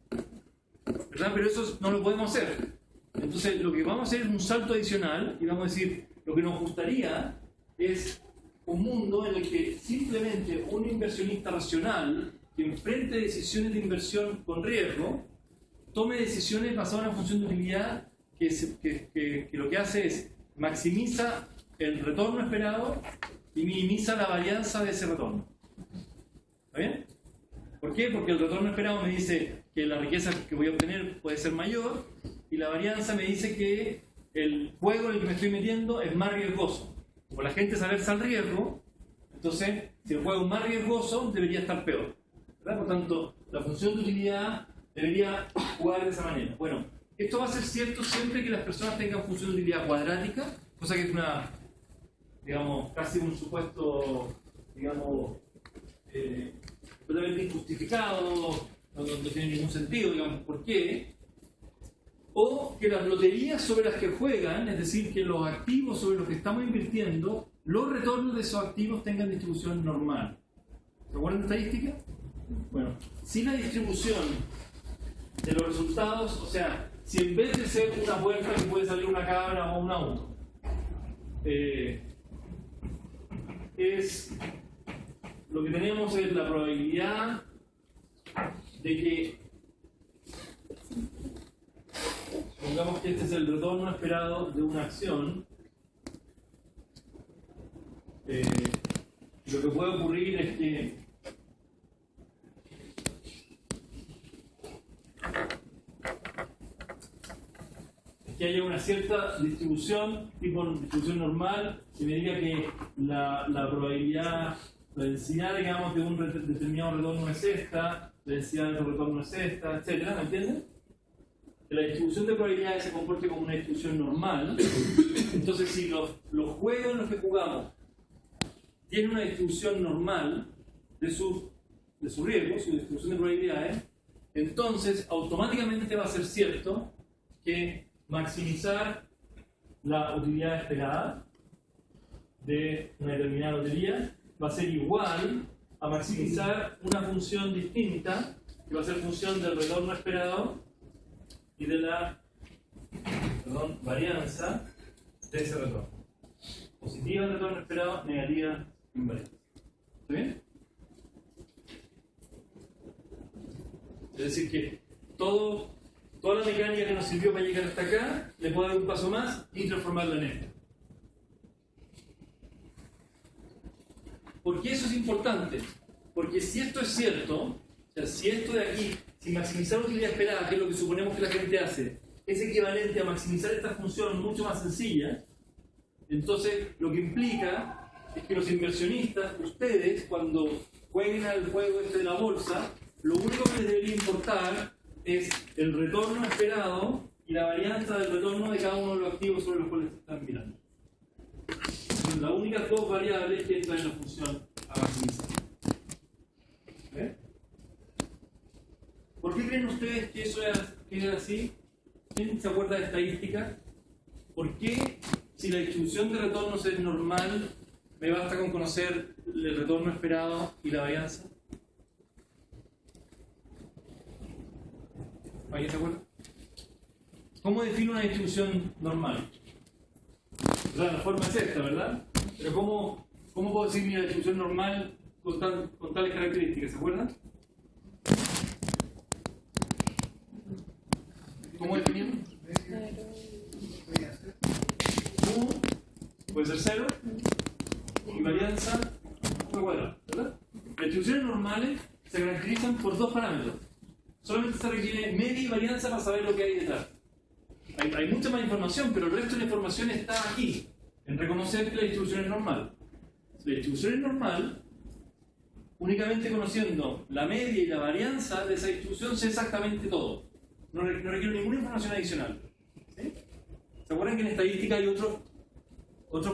¿Verdad? Pero eso no lo podemos hacer. Entonces, lo que vamos a hacer es un salto adicional y vamos a decir, lo que nos gustaría es un mundo en el que simplemente un inversionista racional que enfrente decisiones de inversión con riesgo, tome decisiones basadas en una función de utilidad que lo que hace es maximiza el retorno esperado y minimiza la varianza de ese retorno. ¿Está bien? ¿Por qué? Porque el retorno esperado me dice que la riqueza que voy a obtener puede ser mayor y la varianza me dice que el juego en el que me estoy metiendo es más riesgoso. Como la gente sabe al riesgo, entonces si el juego es más riesgoso debería estar peor. ¿Verdad? Por tanto, la función de utilidad debería jugar de esa manera. Bueno, esto va a ser cierto siempre que las personas tengan función de utilidad cuadrática, cosa que es una, digamos, casi un supuesto, digamos, totalmente injustificado, no tiene ningún sentido, digamos, ¿por qué? O que las loterías sobre las que juegan, es decir, que los activos sobre los que estamos invirtiendo, los retornos de esos activos tengan distribución normal. ¿Se acuerdan de estadística? Bueno, si la distribución de los resultados, o sea, si en vez de ser una puerta que puede salir una cabra o un auto, es lo que tenemos es la probabilidad de que, pongamos que este es el retorno esperado de una acción, lo que puede ocurrir es que haya una cierta distribución, tipo distribución normal, que me diga que la probabilidad, la densidad, digamos, de un determinado retorno es esta, la densidad de otro retorno es esta, etc. ¿Me entienden? Que la distribución de probabilidades se comporte como una distribución normal. Entonces, si los juegos en los que jugamos tienen una distribución normal de su riesgo, su distribución de probabilidades, entonces automáticamente va a ser cierto que maximizar la utilidad esperada de una determinada lotería va a ser igual a maximizar una función distinta, que va a ser función del retorno esperado y de la varianza de ese retorno. Positiva el retorno esperado, negativa invarianza. ¿Está bien? Es decir que toda la mecánica que nos sirvió para llegar hasta acá, le puedo dar un paso más y transformarla en esto. ¿Por qué eso es importante? Porque si esto es cierto, o sea, si esto de aquí, si maximizar la utilidad esperada, que es lo que suponemos que la gente hace, es equivalente a maximizar esta función mucho más sencilla, entonces lo que implica es que los inversionistas, ustedes, cuando jueguen al juego este de la bolsa, lo único que les debería importar es el retorno esperado y la varianza del retorno de cada uno de los activos sobre los cuales están mirando. Son las únicas dos variables que entran en la función a maximizar. ¿Eh? ¿Por qué creen ustedes que eso era así? ¿Quién se acuerda de estadística? ¿Por qué, si la distribución de retornos es normal, me basta con conocer el retorno esperado y la varianza? ¿Alguien se acuerda? ¿Cómo defino una distribución normal? O sea, la forma es esta, ¿verdad? Pero ¿cómo puedo decir mi distribución normal con tales características? ¿Se acuerdan? ¿Cómo definimos? Puede ser 0 y varianza cuadrada, ¿verdad? Las distribuciones normales se caracterizan por dos parámetros. Solamente se requiere media y varianza para saber lo que hay detrás. Hay mucha más información, pero el resto de la información está aquí, en reconocer que la distribución es normal. Si la distribución es normal, únicamente conociendo la media y la varianza de esa distribución sé exactamente todo. No requiero ninguna información adicional. ¿Sí? ¿Se acuerdan que en estadística hay otros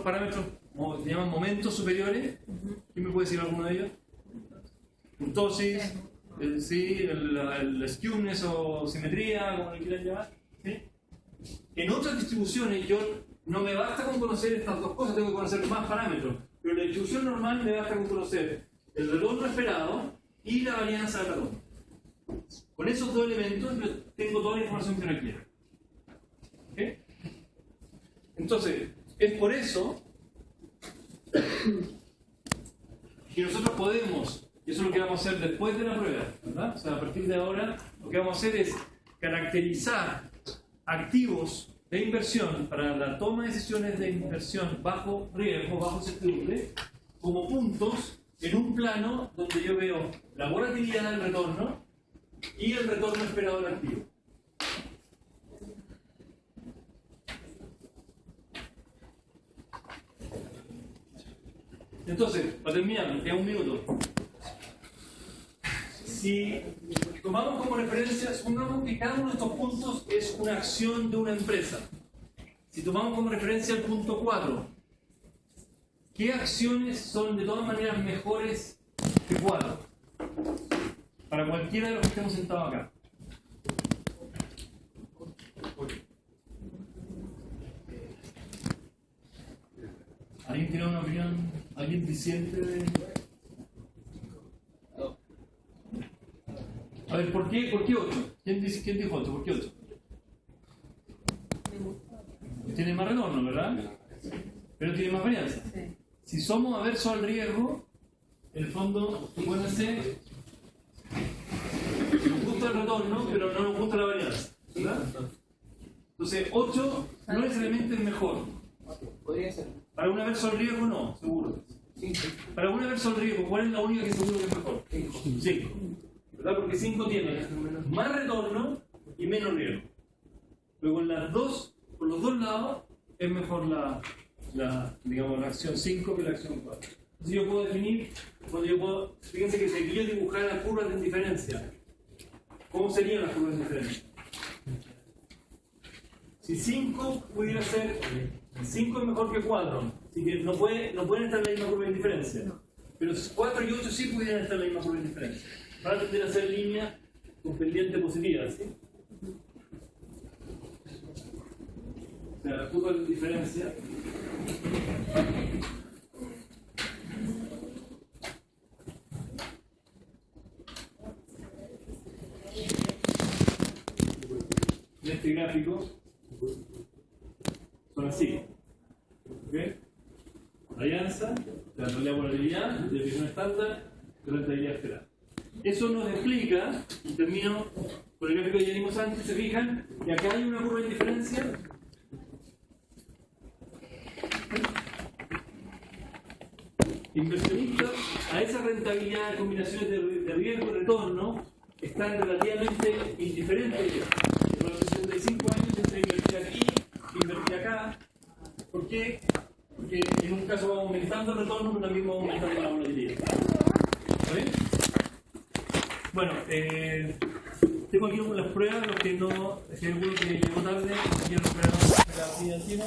parámetros que se llaman momentos superiores? ¿Quién me puede decir alguno de ellos? Kurtosis, el skewness o simetría, como le quieran llamar. ¿Sí? En otras distribuciones yo no me basta con conocer estas dos cosas, tengo que conocer más parámetros. Pero en la distribución normal me basta con conocer el retorno esperado y la varianza del retorno. Con esos dos elementos yo tengo toda la información que requiero. ¿Okay? Entonces, es por eso que nosotros podemos, y eso es lo que vamos a hacer después de la prueba, ¿verdad? O sea, a partir de ahora, lo que vamos a hacer es caracterizar activos de inversión para la toma de decisiones de inversión bajo riesgo, bajo incertidumbre, como puntos en un plano donde yo veo la volatilidad del retorno y el retorno esperado del activo. Entonces, para terminar, me queda un minuto. Si tomamos como referencia, supongamos que cada uno de estos puntos es una acción de una empresa. Si tomamos como referencia el punto 4, ¿qué acciones son de todas maneras mejores que 4? Para cualquiera de los que estemos sentados acá. ¿Alguien tiene una opinión? ¿Alguien disiente de...? A ver, ¿por qué 8? ¿Quién dijo 8? ¿Por qué 8? Tiene más retorno, ¿verdad? Pero tiene más varianza. Si somos aversos al riesgo, en el fondo, supónganse, nos gusta el retorno, pero no nos gusta la varianza, ¿verdad? Entonces, 8 no necesariamente es mejor. Podría ser. Para un averso al riesgo, no, seguro. Para un averso al riesgo, ¿cuál es la única que seguro que es mejor? 5. ¿Verdad? Porque 5 tiene más retorno y menos riesgo. Pero con los dos lados, es mejor la acción 5 que la acción 4. Entonces yo puedo definir, fíjense que si aquí yo dibujara curvas de indiferencia, ¿cómo serían las curvas de indiferencia? Si 5 pudiera ser, 5 es mejor que 4, así que no pueden estar en la misma curva de indiferencia. Pero 4 y 8 sí pudieran estar en la misma curva de indiferencia. Van a tender a ser líneas con pendiente positiva, ¿sí? O sea, la curva de diferencia en este gráfico son así. ¿Ok? Varianza, la volatilidad, desviación estándar, rentabilidad esperada. Eso nos explica, y termino con el gráfico que ya vimos antes, se fijan, que acá hay una curva de diferencia. Inversionistas, a esa rentabilidad de combinaciones de riesgo y retorno están relativamente indiferentes. Durante 65 años entre invertir aquí e invertir acá. ¿Por qué? Porque en un caso va aumentando el retorno, pero también va aumentando la volatilidad. ¿Está bien? Bueno, tengo aquí las pruebas, los que no, si hay alguno que llegó tarde, quiero esperar la siguiente.